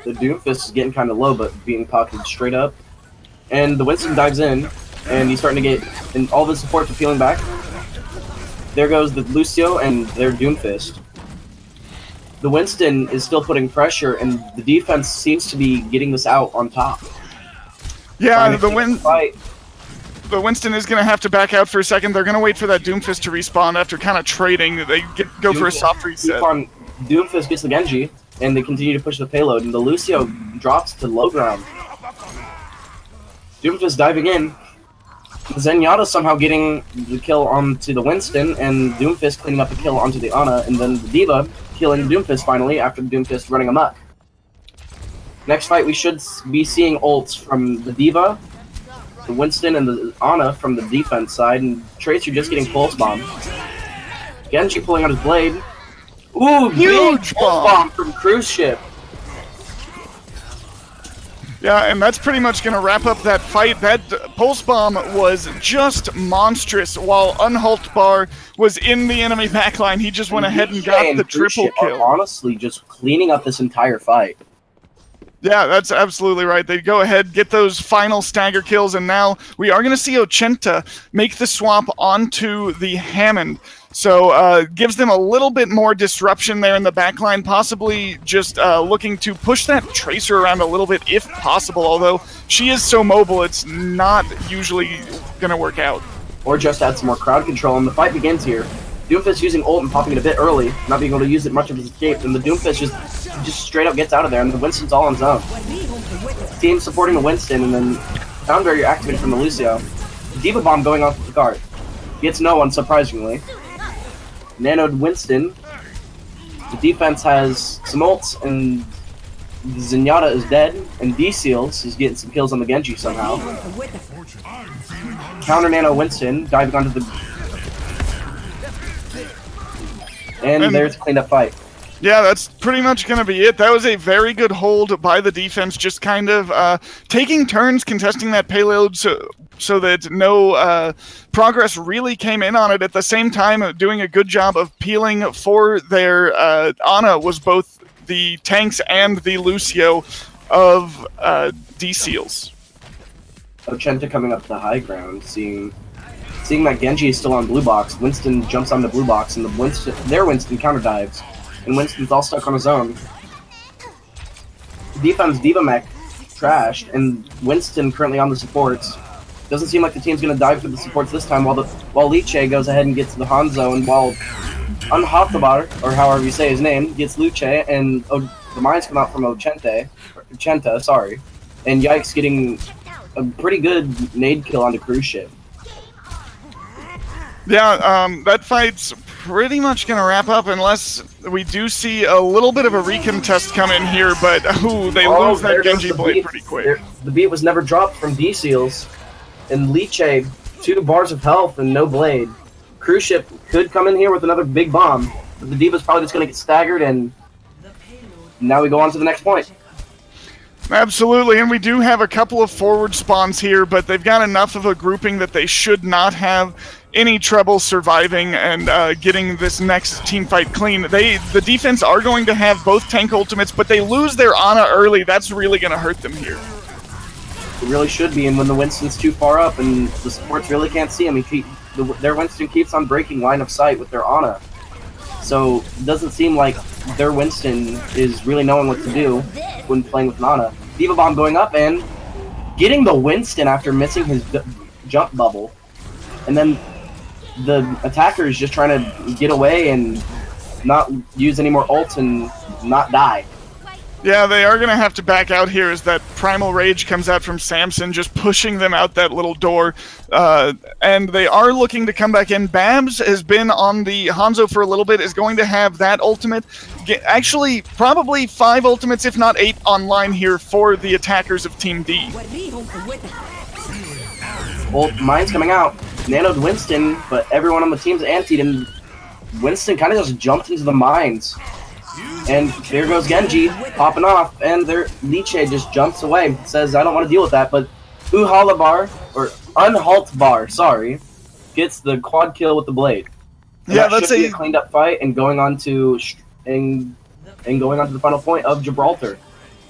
The Doomfist is getting kind of low, but being pocketed straight up. And the Winston dives in, and he's starting to get and all the support to peeling back. There goes the Lucio and their Doomfist. The Winston is still putting pressure, and the defense seems to be getting this out on top. Yeah, the Winston is going to have to back out for a second. They're going to wait for that Doomfist to respawn after kind of trading. They go for a soft reset. Doomfist gets the Genji, and they continue to push the payload, and the Lucio drops to low ground. Doomfist diving in. Zenyatta somehow getting the kill onto the Winston, and Doomfist cleaning up the kill onto the Ana, and then the D.Va killing Doomfist finally after Doomfist running amok. Next fight, we should be seeing ults from the D.Va, the Winston, and the Ana from the defense side, and Tracer just getting pulse bomb. Genji pulling out his blade. Ooh, huge pulse bomb from Cruise Ship. Yeah, and that's pretty much going to wrap up that fight. That pulse bomb was just monstrous. While Unhult Bar was in the enemy backline, he just went ahead and got the triple kill. Honestly, just cleaning up this entire fight. Yeah, that's absolutely right. They go ahead, get those final stagger kills, and now we are going to see Ochenta make the swap onto the Hammond. So gives them a little bit more disruption there in the backline, possibly just looking to push that Tracer around a little bit if possible, although she is so mobile, it's not usually going to work out. Or just add some more crowd control, and the fight begins here. Doomfist using ult and popping it a bit early, not being able to use it much of his escape, and the Doomfist just straight up gets out of there, and the Winston's all on his own. Team supporting the Winston, and then Foundry activated from the Lucio. D.Va Bomb going off the guard. Gets no one, surprisingly. Nanoed Winston. The defense has some ults, and Zenyatta is dead, and D-Seals is getting some kills on the Genji somehow. Counter Nano Winston, diving onto the And there's a cleanup fight. Yeah, that's pretty much going to be it. That was a very good hold by the defense, just kind of taking turns contesting that payload so that no progress really came in on it. At the same time, doing a good job of peeling for their Ana was both the tanks and the Lucio of D-Seals. Ochenta coming up to the high ground, seeing that Genji is still on blue box. Winston jumps on the blue box, and their Winston counter dives. And Winston's all stuck on his own. Defense Diva Mech trashed, and Winston currently on the supports. Doesn't seem like the team's gonna dive for the supports this time. While Liche goes ahead and gets the Hanzo, and while Unhothabar, or however you say his name, gets Luce, and the mines come out from Ochenta, sorry, and Yikes getting a pretty good nade kill on the cruise ship. Yeah, that fight's pretty much going to wrap up unless we do see a little bit of a recontest come in here, but they lose that Genji blade pretty quick. The beat was never dropped from D-Seals, and Liche, 2 bars of health and no blade. Cruise ship could come in here with another big bomb, but the Diva's probably just going to get staggered, and now we go on to the next point. Absolutely, and we do have a couple of forward spawns here, but they've got enough of a grouping that they should not have any trouble surviving and getting this next team fight clean. The defense are going to have both tank ultimates, but they lose their Ana early. That's really going to hurt them here. It really should be, and when the Winston's too far up and the supports really can't see him, their Winston keeps on breaking line of sight with their Ana. So it doesn't seem like their Winston is really knowing what to do when playing with Ana. Diva Bomb going up and getting the Winston after missing his jump bubble. And then the attacker is just trying to get away and not use any more ults and not die. Yeah, they are going to have to back out here as that Primal Rage comes out from Samson, just pushing them out that little door. And they are looking to come back in. Babs has been on the Hanzo for a little bit, is going to have that ultimate. Actually, probably 5 ultimates, if not 8, online here for the attackers of Team D. Well, mine's coming out. Nanoed Winston, but everyone on the team's antied, and Winston kind of just jumped into the mines. And there goes Genji, popping off, and their Liche just jumps away, says, I don't want to deal with that, but Unhaltbar, sorry, gets the quad kill with the blade. And yeah, that's a cleaned up fight, and going on to the final point of Gibraltar.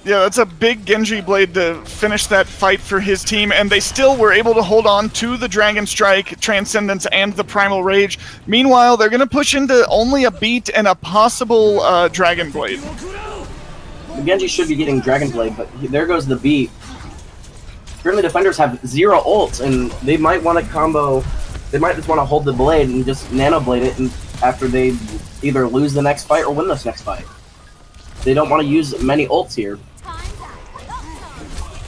Yeah, that's a big Genji blade to finish that fight for his team, and they still were able to hold on to the Dragon Strike, Transcendence, and the Primal Rage. Meanwhile, they're going to push into only a beat and a possible Dragon Blade. The Genji should be getting Dragon Blade, but there goes the beat. Currently, defenders have 0 ults, and they might want to combo. They might just want to hold the blade and just Nano Blade it, and after they either lose the next fight or win this next fight. They don't want to use many ults here.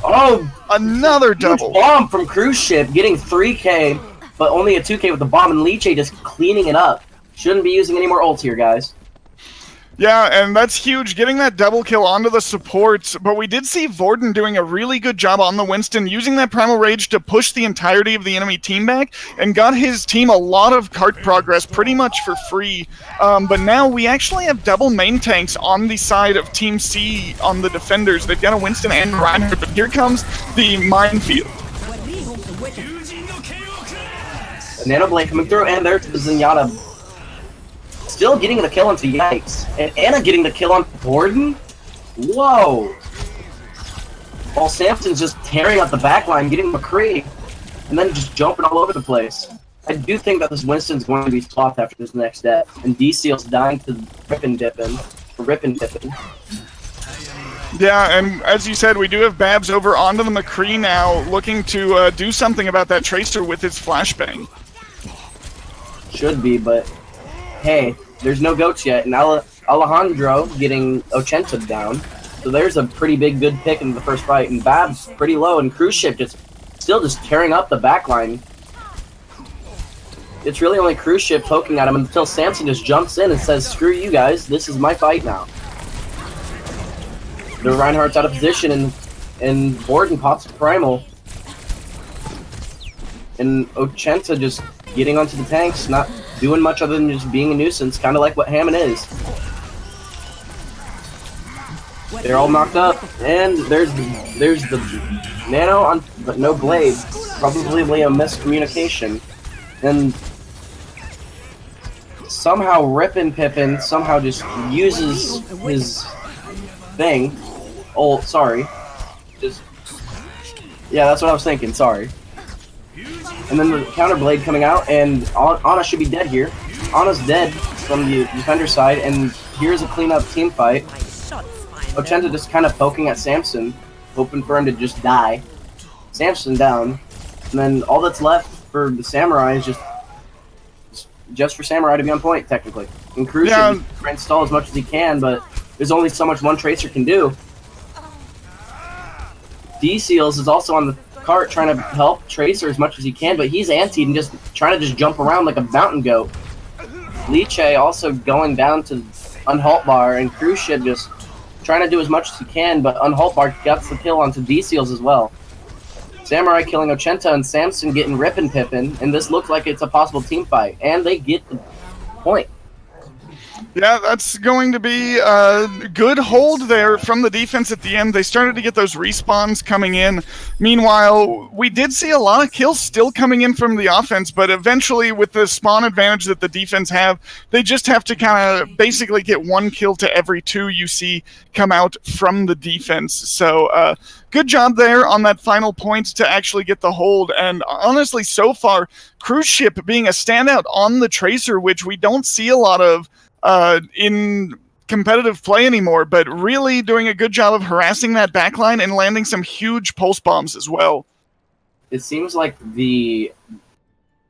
Oh, another double bomb from Cruise Ship, getting 3k, but only a 2k with the bomb, and Liche just cleaning it up. Shouldn't be using any more ults here, guys. Yeah, and that's huge, getting that double kill onto the supports, but we did see Vorden doing a really good job on the Winston, using that Primal Rage to push the entirety of the enemy team back, and got his team a lot of cart progress pretty much for free. But now we actually have double main tanks on the side of Team C on the defenders. They've got a Winston and Reinhardt, but here comes the minefield. Nano Blade coming through, and there's the Zenyatta. Still getting the kill onto Yikes. And Ana getting the kill on Vorden? Whoa! While Samson's just tearing out the backline, getting McCree, and then just jumping all over the place. I do think that this Winston's going to be swapped after this next death, and D-Seal's dying to rip and dipping. Yeah, and as you said, we do have Babs over onto the McCree now, looking to do something about that Tracer with his flashbang. Should be, but hey, there's no goats yet, and Alejandro getting Ochenta down. So there's a pretty big good pick in the first fight, and Babs pretty low, and Cruise Ship still just tearing up the backline. It's really only Cruise Ship poking at him until Samson just jumps in and says, screw you guys, this is my fight now. The Reinhardt's out of position, and Vorden pops Primal. And Ochenta just getting onto the tanks, not doing much other than just being a nuisance, kind of like what Hammond is. They're all knocked up, and there's the Nano on, but no Blade. Probably a miscommunication, and somehow Rippin' Pippin somehow just uses his thing. Oh, sorry. Yeah, that's what I was thinking. Sorry. And then the counter blade coming out, and Ana should be dead here. Ana's dead from the defender side, and here's a clean-up team fight. Ochenta just kind of poking at Samson, hoping for him to just die. Samson down, and then all that's left for the Samurai is just for Samurai to be on point, technically. And Cruz should try and stall as much as he can, but there's only so much one Tracer can do. D-Seals is also on the cart trying to help Tracer as much as he can, but he's antied and just trying to just jump around like a mountain goat. Liche also going down to Unhalt Bar, and Cruciate just trying to do as much as he can, but Unhalt Bar gets the kill onto D-Seals as well. Samurai killing Ochenta and Samson getting Rippin' Pippin, and this looks like it's a possible team fight, and they get the point. Yeah, that's going to be a good hold there from the defense at the end. They started to get those respawns coming in. Meanwhile, we did see a lot of kills still coming in from the offense, but eventually with the spawn advantage that the defense have, they just have to kind of basically get one kill to every two you see come out from the defense. So good job there on that final point to actually get the hold. And honestly, so far, Cruise Ship being a standout on the Tracer, which we don't see a lot of in competitive play anymore, but really doing a good job of harassing that backline and landing some huge pulse bombs as well. It seems like the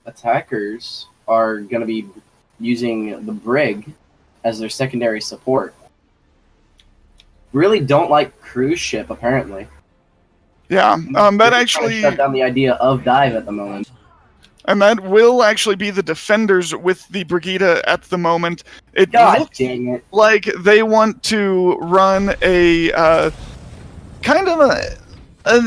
attackers are going to be using the Brig as their secondary support. Really don't like Cruise Ship, apparently. Yeah, that actually shut down the idea of dive at the moment. And that will actually be the defenders with the Brigida at the moment. It looks like they want to run a kind of a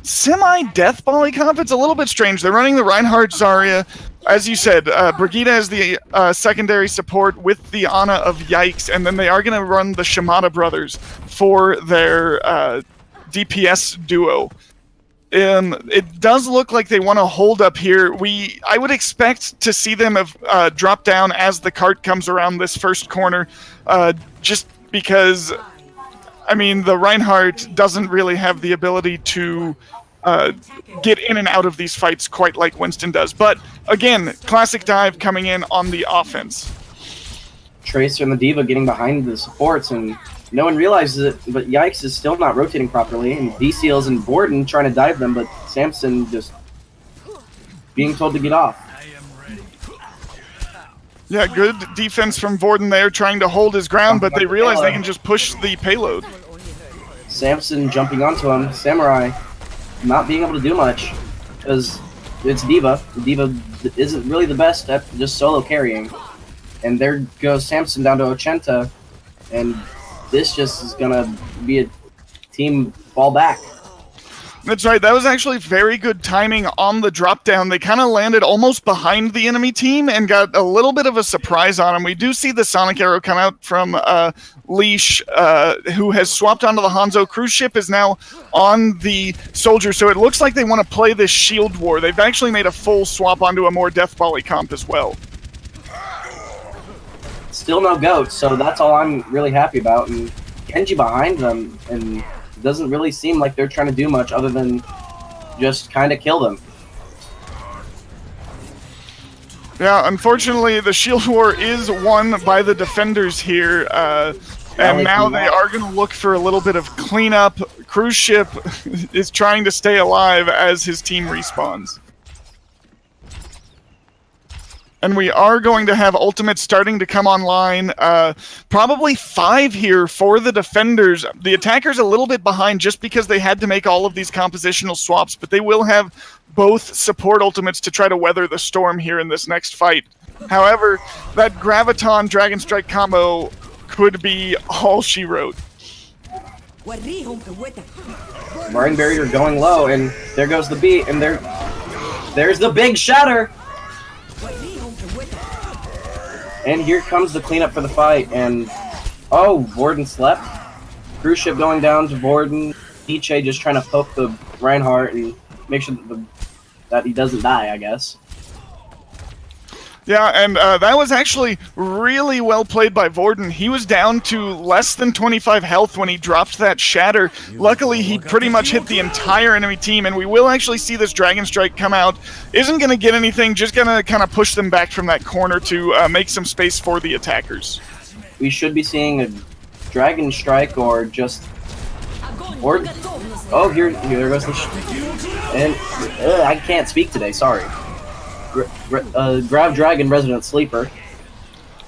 semi-death volley comp. It's a little bit strange. They're running the Reinhardt Zarya. As you said, Brigida is the secondary support with the Ana of Yikes, and then they are going to run the Shimada brothers for their DPS duo. It does look like they want to hold up here. I would expect to see them drop down as the cart comes around this first corner, just because, I mean, the Reinhardt doesn't really have the ability to get in and out of these fights quite like Winston does. But again, classic dive coming in on the offense. Tracer and the Diva getting behind the supports, and no one realizes it, but Yikes is still not rotating properly, and D-Seals and Borden trying to dive them, but Samson just being told to get off. Yeah, good defense from Borden there, trying to hold his ground, but they realize they can just push the payload. Samson jumping onto him, Samurai not being able to do much, because it's Diva. Diva isn't really the best at just solo carrying. And there goes Samson down to Ochenta, and this just is going to be a team fall back. That's right. That was actually very good timing on the drop down. They kind of landed almost behind the enemy team and got a little bit of a surprise on them. We do see the Sonic Arrow come out from Leash, who has swapped onto the Hanzo. Cruise Ship is now on the Soldier, so it looks like they want to play this shield war. They've actually made a full swap onto a more Death Volley comp as well. Still no goats, so that's all I'm really happy about. And Genji behind them, and it doesn't really seem like they're trying to do much other than just kind of kill them. Yeah, unfortunately, the shield war is won by the defenders here, and now they are going to look for a little bit of cleanup. Cruise Ship is trying to stay alive as his team respawns. And we are going to have ultimates starting to come online. Probably 5 here for the defenders. The attackers a little bit behind just because they had to make all of these compositional swaps, but they will have both support ultimates to try to weather the storm here in this next fight. However, that Graviton Dragon Strike combo could be all she wrote. Marine Barrier going low, and there goes the beat, and there's the big shatter. And here comes the cleanup for the fight, and oh, Vorden slept. Cruise ship going down to Vorden. Nietzsche just trying to poke the Reinhardt and make sure that he doesn't die, I guess. Yeah, and that was actually really well played by Vorden. He was down to less than 25 health when he dropped that shatter. Luckily, he pretty much hit the entire enemy team, and we will actually see this Dragon Strike come out. Isn't going to get anything, just going to kind of push them back from that corner to make some space for the attackers. We should be seeing a Dragon Strike or just... Oh, here goes the... And I can't speak today, sorry. Grav Dragon Resident Sleeper.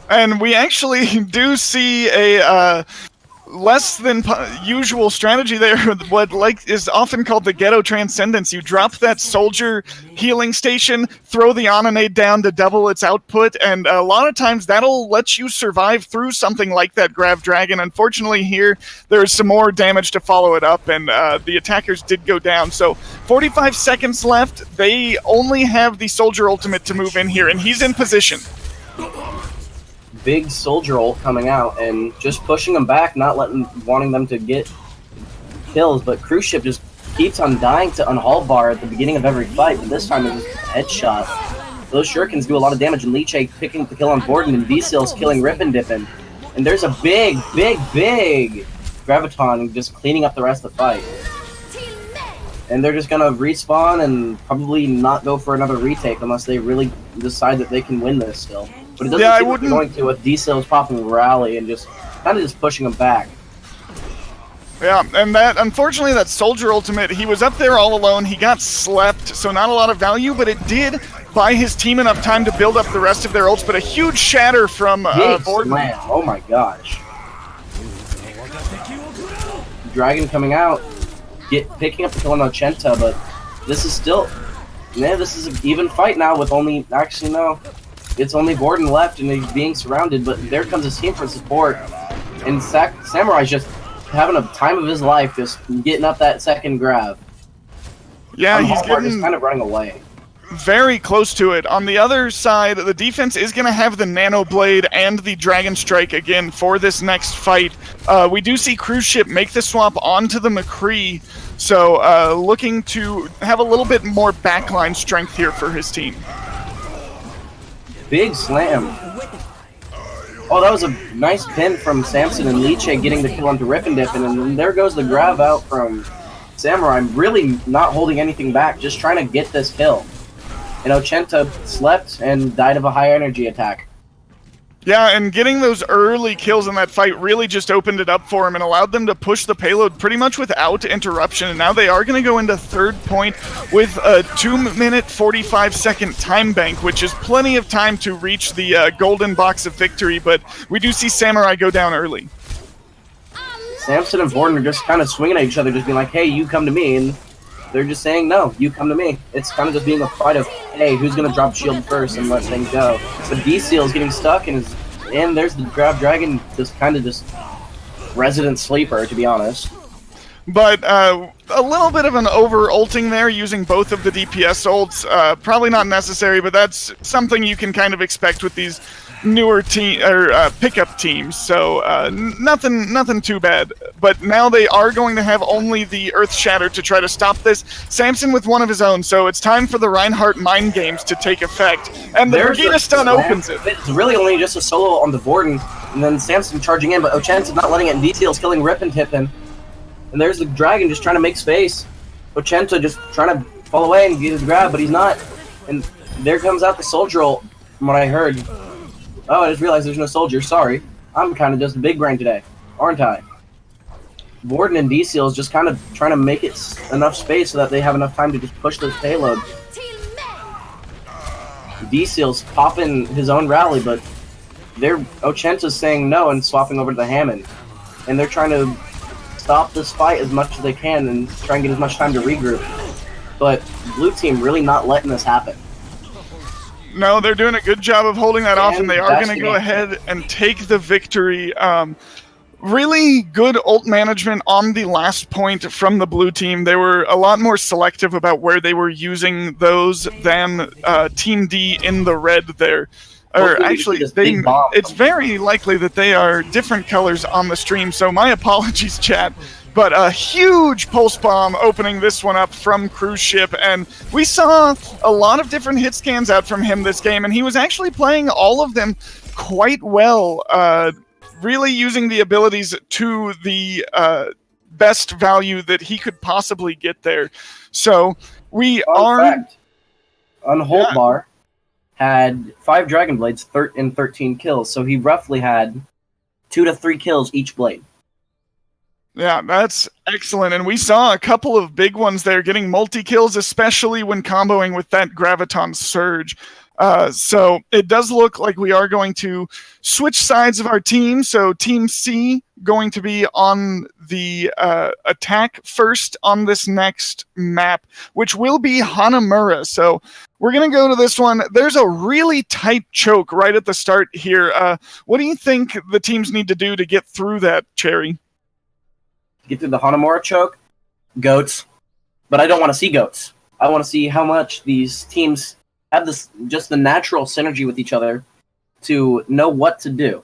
And we actually do see a less than usual strategy there, what is often called the Ghetto Transcendence. You drop that soldier healing station, throw the Ononade down to double its output, and a lot of times that'll let you survive through something like that Grav Dragon. Unfortunately here, there's some more damage to follow it up, and the attackers did go down. So 45 seconds left. They only have the soldier ultimate to move in here, and he's in position. Big soldier ult coming out and just pushing them back, not wanting them to get kills, but Cruise Ship just keeps on dying to Unhaul Bar at the beginning of every fight, but this time it's just a headshot. Those shurikens do a lot of damage, and Liche picking up the kill on Vorden, and V-Seal's killing Rip and Dippin'. And there's a big Graviton just cleaning up the rest of the fight. And they're just gonna respawn and probably not go for another retake unless they really decide that they can win this still. But it doesn't seem like they're going to with D-Seals popping Rally and just kind of just pushing them back. Yeah, and unfortunately that soldier ultimate, he was up there all alone, he got slept, so not a lot of value, but it did buy his team enough time to build up the rest of their ults, but a huge shatter from Vorden. Oh my gosh. Dragon coming out, picking up the kill on Ochenta, but this is still... Man, this is an even fight now with only... Actually, no. It's only Vorden left and he's being surrounded, but there comes his team for support. And Samurai's just having a time of his life, just getting up that second grab. Yeah, he's just kind of running away. Very close to it. On the other side, the defense is going to have the Nano Blade and the Dragon Strike again for this next fight. We do see Cruise Ship make the swap onto the McCree, so looking to have a little bit more backline strength here for his team. Big slam. Oh, that was a nice pin from Samson and Liche getting the kill onto Rip and Dippin', and then there goes the grab out from Samurai, really not holding anything back, just trying to get this kill. And Ochenta slept and died of a high energy attack. Yeah, and getting those early kills in that fight really just opened it up for him and allowed them to push the payload pretty much without interruption. And now they are going to go into third point with a 2-minute 45-second time bank, which is plenty of time to reach the golden box of victory. But we do see Samurai go down early. Samson and Vorden are just kind of swinging at each other, just being like, hey, you come to me. And they're just saying, no, you come to me. It's kind of just being a fight of, hey, who's going to drop shield first and let things go. But D-Seal's getting stuck, and there's the Grav Dragon, just kind of just resident sleeper, to be honest. But a little bit of an over-ulting there, using both of the DPS ults. Probably not necessary, but that's something you can kind of expect with these newer pickup teams. So nothing too bad. But now they are going to have only the Earth Shatter to try to stop this. Samson with one of his own, so it's time for the Reinhardt mind games to take effect. And the Brigida stun opens it. It's really only just a solo on the Vorden, and then Samson charging in, but Ochenta's not letting it, and D-Seal's killing Rip and Tippin'. And there's the Dragon just trying to make space. Ochenta just trying to fall away and get his grab, but he's not. And there comes out the soldier ult, from what I heard. Oh, I just realized there's no soldier. Sorry. I'm kind of just a big brain today, aren't I? Vorden and D-Seal's just kind of trying to make it enough space so that they have enough time to just push this payload. D-Seal's popping his own rally, but Ochenta's saying no and swapping over to the Hammond. And they're trying to stop this fight as much as they can and try and get as much time to regroup. But blue team really not letting this happen. No, they're doing a good job of holding that off, and they are going to go ahead and take the victory. Really good ult management on the last point from the blue team. They were a lot more selective about where they were using those than Team D in the red there. Or Hopefully we actually, see this big bomb. it's very likely that they are different colors on the stream, so my apologies, chat. But a huge pulse bomb opening this one up from Cruise Ship, and we saw a lot of different hit scans out from him this game, and he was actually playing all of them quite well, really using the abilities to the best value that he could possibly get there. So we Fact, Unholt Bar had 5 Dragon Blades and 13 kills, so he roughly had 2 to 3 kills each blade. Yeah, that's excellent. And we saw a couple of big ones there getting multi-kills, especially when comboing with that Graviton Surge. So it does look like we are going to switch sides of our team. So Team C going to be on the attack first on this next map, which will be Hanamura. So we're going to go to this one. There's a really tight choke right at the start here. What do you think the teams need to do to get through that, Cherry? Get through the Hanamura choke, goats. But I don't want to see goats. I want to see how much these teams have this just the natural synergy with each other to know what to do.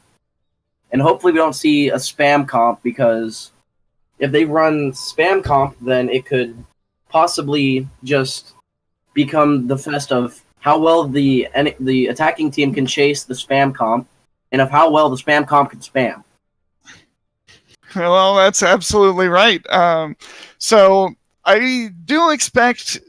And hopefully we don't see a spam comp, because if they run spam comp, then it could possibly just become the fest of how well the attacking team can chase the spam comp, and of how well the spam comp can spam. Well, that's absolutely right. So I do expect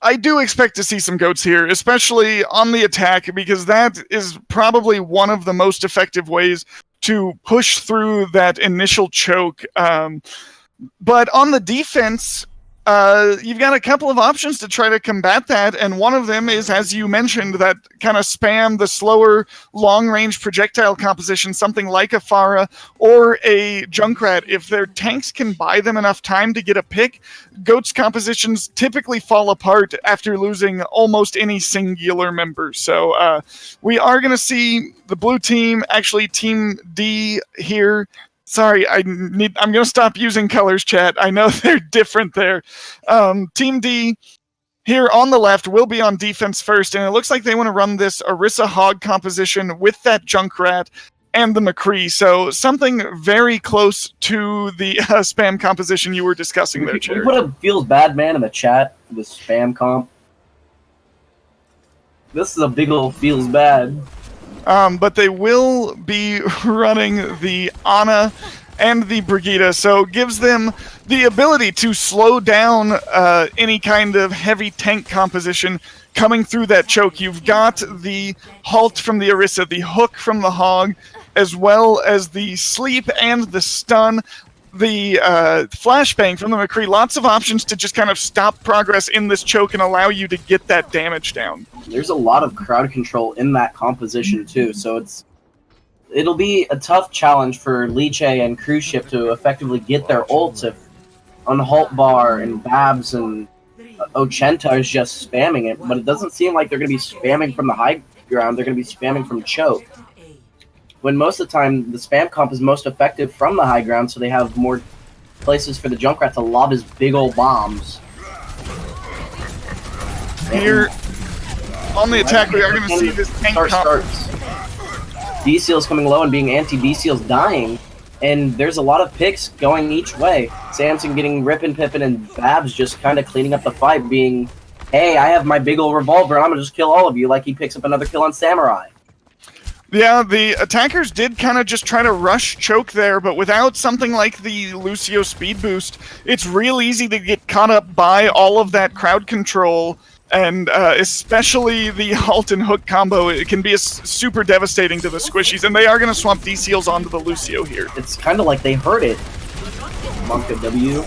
to see some goats here, especially on the attack, because that is probably one of the most effective ways to push through that initial choke. But on the defense, you've got a couple of options to try to combat that, and one of them is, as you mentioned, that kind of spam the slower long-range projectile composition, something like a Pharah or a Junkrat. If their tanks can buy them enough time to get a pick, Goat's compositions typically fall apart after losing almost any singular member. So we are going to see the blue team, actually Team D here. Sorry, I'm going to stop using colors, chat. I know they're different there. Team D here on the left will be on defense first, and it looks like they want to run this Orisa Hog composition with that Junkrat and the McCree. So something very close to the spam composition you were discussing there, Cherry. Can we put a feels bad man in the chat for the spam comp? This is a big old feels bad. But they will be running the Ana and the Brigitte, so it gives them the ability to slow down any kind of heavy tank composition coming through that choke. You've got the halt from the Orisa, the hook from the Hog, as well as the sleep and the stun, the flashbang from the McCree. Lots of options to just kind of stop progress in this choke and allow you to get that damage down. There's a lot of crowd control in that composition too, so it'll be a tough challenge for Liche and Cruise Ship to effectively get their ults if Unholt Bar and Babs and Ochenta is just spamming it, but it doesn't seem like they're going to be spamming from the high ground. They're going to be spamming from choke, when most of the time the spam comp is most effective from the high ground, so they have more places for the Junkrat to lob his big old bombs. Here on the attack, we are going to see this tank comp. D-Seal's coming low and being anti-D-Seal's dying, and there's a lot of picks going each way. Samson getting Rippin' Pippin, and Babs just kind of cleaning up the fight, being, hey, I have my big old revolver, I'm going to just kill all of you, like he picks up another kill on Samurai. Yeah, the attackers did kind of just try to rush choke there, but without something like the Lucio speed boost, it's real easy to get caught up by all of that crowd control, and especially the halt and hook combo. It can be super devastating to the squishies, and they are going to swamp D-Seals onto the Lucio here. It's kind of like they heard it. Monka W.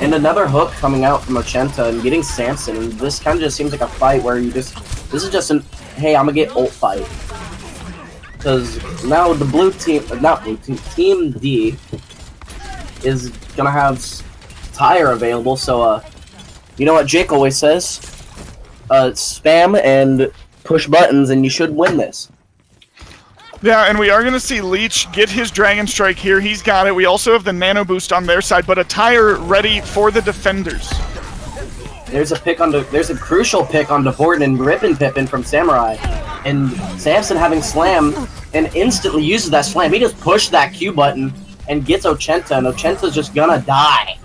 And another hook coming out from Ochenta and getting Samson, and this kind of just seems like a fight where this is just an, hey, I'm going to get ult fight. Because now the Team D is going to have Tyre available, so, you know what Jake always says? Spam and push buttons and you should win this. Yeah, and we are going to see Leech get his Dragon Strike here. He's got it. We also have the Nano Boost on their side, but a Tyre ready for the defenders. There's a crucial pick on Vorton and Rippin' Pippin from Samurai, and Samson having slam and instantly uses that slam. He just pushed that Q button and gets Ochenta, and Ochenta's just gonna die.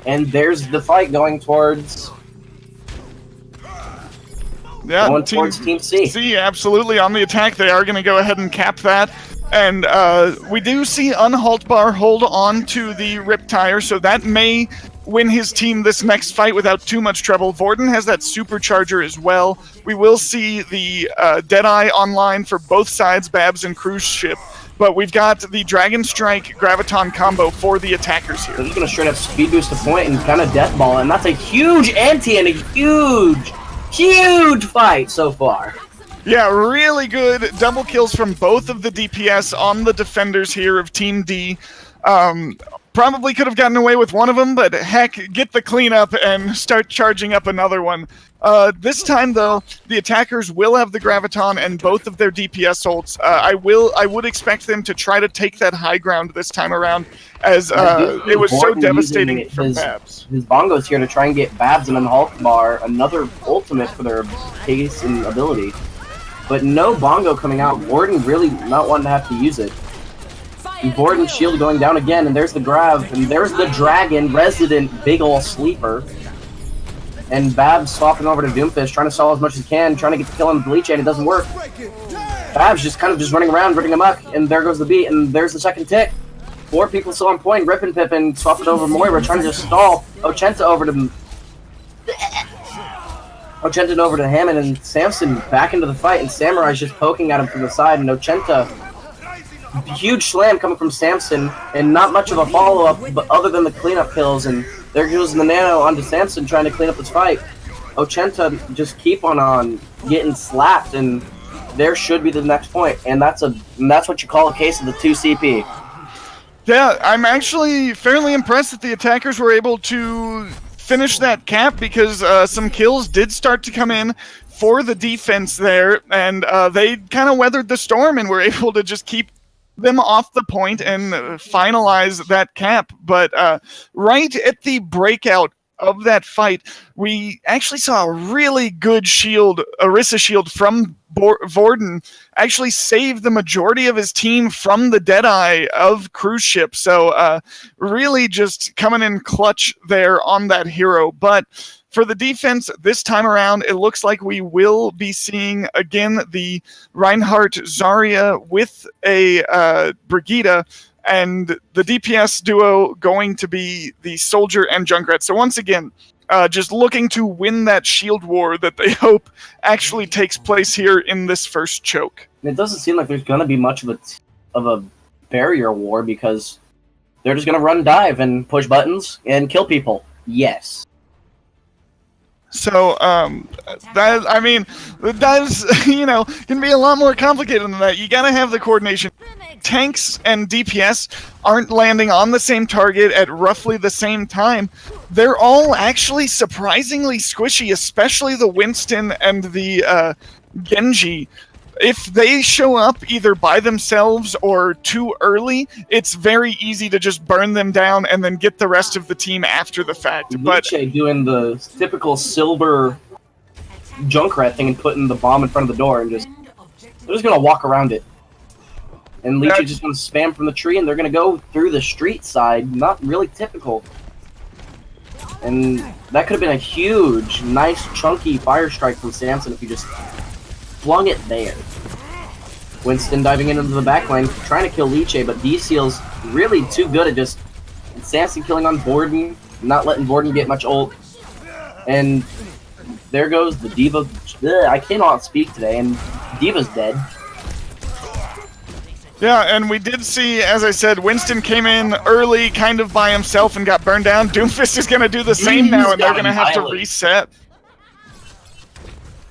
And there's the fight going towards Team C. C, absolutely on the attack. They are going to go ahead and cap that. And we do see Unhaltbar hold on to the Riptire, so that may win his team this next fight without too much trouble. Vorton has that supercharger as well. We will see the Deadeye online for both sides, Babs and Cruise Ship. But we've got the Dragon Strike Graviton combo for the attackers here. They're just going to straight up speed boost a point and kind of death ball, and that's a huge ante and a huge fight so far. Yeah, really good double kills from both of the DPS on the defenders here of Team D. Probably could have gotten away with one of them, but heck, get the cleanup and start charging up another one. This time, though, the attackers will have the Graviton and both of their DPS ults. I would expect them to try to take that high ground this time around, as it was so devastating for Babs. His Bongo's here to try and get Babs and Unhaltbar another ultimate for their pace and ability. But no Bongo coming out. Vorton really not wanting to have to use it. And Vorton's shield going down again, and there's the grab, and there's the Dragon, resident big ol' sleeper. And Babs swapping over to Doomfist, trying to stall as much as he can, trying to get the kill on the Bleach, and it doesn't work. Babs just kind of just running around, ripping him up, and there goes the beat, and there's the second tick. 4 people still on point, Rippin' Pippin, swapping over Moira, trying to just stall. Ochenta over to Hammond, and Samson back into the fight, and Samurai's just poking at him from the side, and Ochenta, huge slam coming from Samson, and not much of a follow-up, but other than the cleanup kills, and there goes the Nano onto Samson trying to clean up this fight. Ochenta just keep on getting slapped, and there should be the next point, and that's what you call a case of the 2 CP. Yeah, I'm actually fairly impressed that the attackers were able to finish that cap, because some kills did start to come in for the defense there, and they kind of weathered the storm and were able to just keep them off the point and finalize that cap. But right at the breakout of that fight, we actually saw a really good shield, Orisa shield from Vorton, actually saved the majority of his team from the Deadeye of Cruise Ship. So really just coming in clutch there on that hero. But for the defense this time around, it looks like we will be seeing again the Reinhardt Zarya with a Brigitte, and the DPS duo going to be the Soldier and Junkrat. So once again, just looking to win that shield war that they hope actually takes place here in this first choke. It doesn't seem like there's going to be much of a barrier war, because they're just going to run dive and push buttons and kill people. Yes. So, that can be a lot more complicated than that. You gotta have the coordination. Tanks and DPS aren't landing on the same target at roughly the same time. They're all actually surprisingly squishy, especially the Winston and the Genji. If they show up either by themselves or too early, it's very easy to just burn them down and then get the rest of the team after the fact. But doing the typical silver Junkrat thing and putting the bomb in front of the door, and they're just gonna walk around it. And Leech is just gonna spam from the tree, and they're gonna go through the street side. Not really typical. And that could have been a huge, nice, chunky fire strike from Samson if he just flung it there. Winston diving into the back lane, trying to kill Liche, but D-Seal's really too good at just Samson killing on Vorton, not letting Vorton get much ult. And there goes the Diva. Ugh, I cannot speak today, and Diva's dead. Yeah, and we did see, as I said, Winston came in early, kind of by himself, and got burned down. Doomfist is going to do the same now, and they're going to have to reset.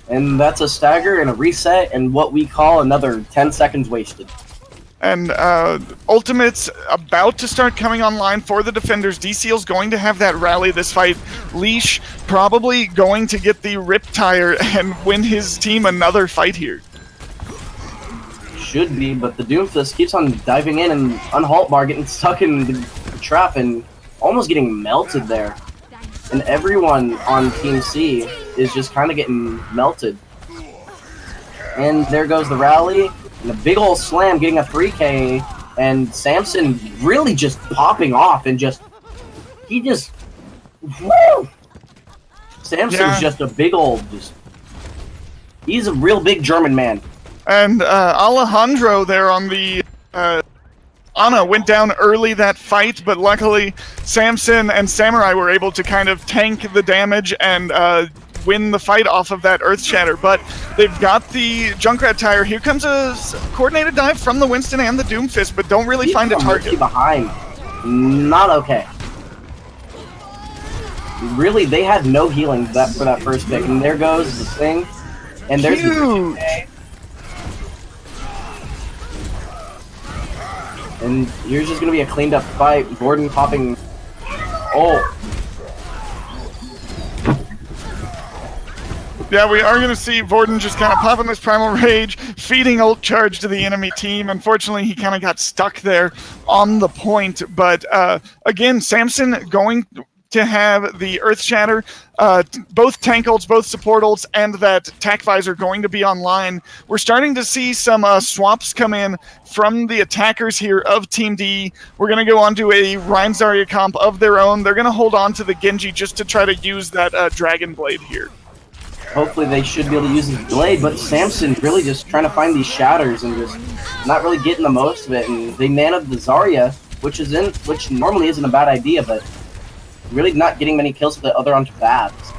And that's a stagger and a reset, and what we call another 10 seconds wasted. And Ultimate's about to start coming online for the defenders. D-Seal's going to have that rally this fight. Leash probably going to get the Riptire and win his team another fight here. Should be, but the Doomfist keeps on diving in, and Unhaltbar getting stuck in the trap and almost getting melted there. and everyone on Team C is just kind of getting melted. And there goes the rally, and a big old slam getting a 3K, and Samson really just popping off and he just, woo! Samson's just a big old, he's a real big German man. And Alejandro there on the Ana went down early that fight, but luckily Samson and Samurai were able to kind of tank the damage and win the fight off of that Earth Shatter. But they've got the Junkrat Tire. Here comes a coordinated dive from the Winston and the Doomfist, but don't really find a target. Behind. Not okay. Really, they had no healing for that first pick, and there goes the thing. And there's huge. And here's just gonna be a cleaned up fight. Gordon popping. Oh. Yeah, we are going to see Vorden just kind of popping this Primal Rage, feeding ult charge to the enemy team. Unfortunately, he kind of got stuck there on the point. But again, Samson going to have the Earth Shatter, both tank ults, both support ults, and that tack visor going to be online. We're starting to see some swaps come in from the attackers here of Team D. We're going to go on to a Rein Zarya comp of their own. They're going to hold on to the Genji just to try to use that Dragon Blade here. Hopefully they should be able to use his blade, but Samson really just trying to find these shatters and just not really getting the most of it. And they nanoed the Zarya, which normally isn't a bad idea, but really not getting many kills with the other onto Babs.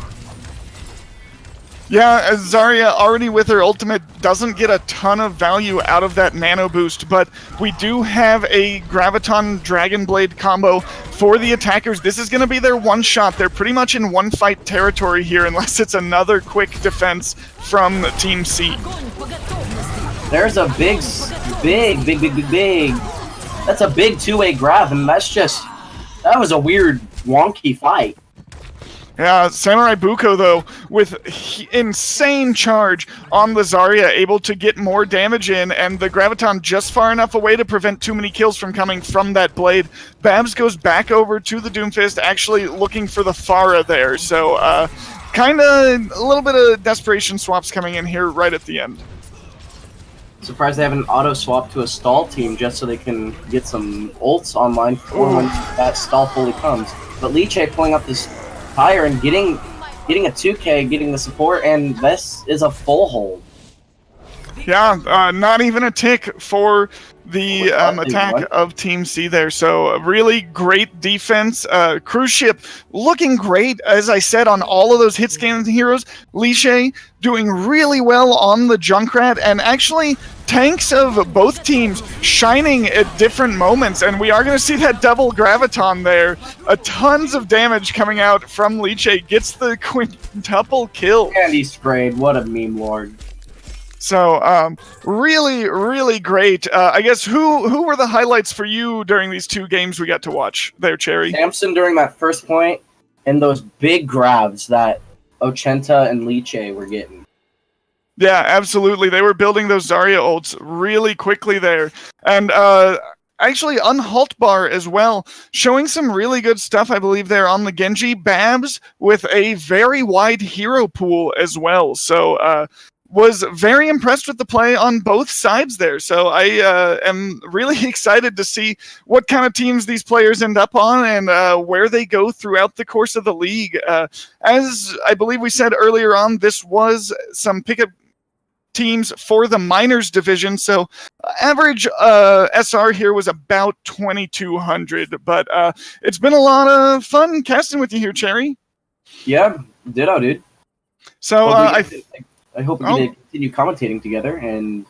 Yeah, as Zarya already with her ultimate doesn't get a ton of value out of that nano boost, but we do have a Graviton Dragon Blade combo for the attackers. This is going to be their one shot. They're pretty much in one fight territory here unless it's another quick defense from Team C. There's a big. That's a big two-way grab, and that was a weird, wonky fight. Yeah, Samurai Buko, though, with insane charge on the Zarya, able to get more damage in, and the Graviton just far enough away to prevent too many kills from coming from that blade. Babs goes back over to the Doomfist, actually looking for the Pharah there, so kind of a little bit of desperation swaps coming in here right at the end. Surprised they haven't auto-swapped to a stall team just so they can get some ults online for when that stall fully comes. But Liche pulling up this Tire and getting a 2K, getting the support, and this is a full hold. Yeah, not even a tick for the attack of Team C there. So really great defense. Cruise ship looking great, as I said, on all of those hit scan heroes. Liche doing really well on the Junkrat, and actually tanks of both teams shining at different moments, and we are going to see that double Graviton there. Tons of damage coming out from Liche, gets the quintuple kill. And he sprayed, what a meme lord. So, really, really great. I guess who were the highlights for you during these two games we got to watch there, Cherry? Samson during that first point, and those big grabs that Ochenta and Liche were getting. Yeah, absolutely. They were building those Zarya ults really quickly there. And actually, Unhaltbar as well, showing some really good stuff, I believe, there on the Genji. Babs with a very wide hero pool as well. So, was very impressed with the play on both sides there. So I am really excited to see what kind of teams these players end up on and where they go throughout the course of the league. As I believe we said earlier on, this was some pickup teams for the minors division. So average SR here was about 2,200. But it's been a lot of fun casting with you here, Cherry. Yeah, ditto, dude. So I hope we can continue commentating together, and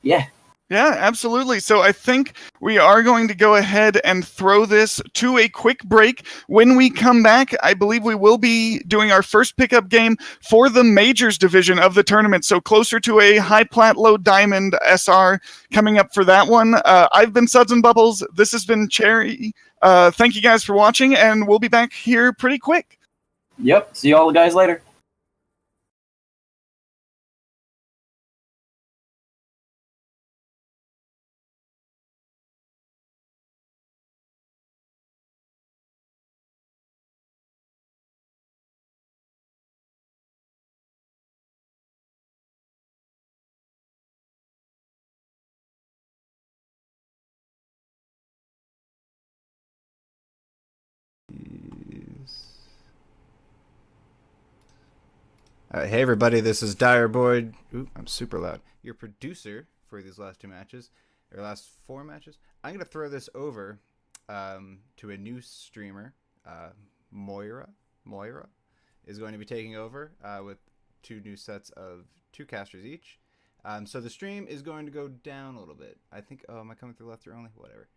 yeah. Yeah, absolutely. So I think we are going to go ahead and throw this to a quick break. When we come back, I believe we will be doing our first pickup game for the majors division of the tournament. So closer to a high plat, low diamond SR coming up for that one. I've been Suds and Bubbles. This has been Cherry. Thank you guys for watching, and we'll be back here pretty quick. Yep. See you all guys later. Hey everybody, this is Direboy. Ooh, I'm super loud. Your producer for these last 2 matches, or last 4 matches. I'm gonna throw this over to a new streamer, Moira. Moira is going to be taking over with 2 new sets of 2 casters each. So the stream is going to go down a little bit. I think. Oh, am I coming through left or only? Whatever.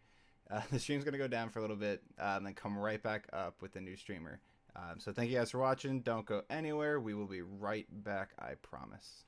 The stream's going to go down for a little bit, and then come right back up with the new streamer. So thank you guys for watching. Don't go anywhere. We will be right back, I promise.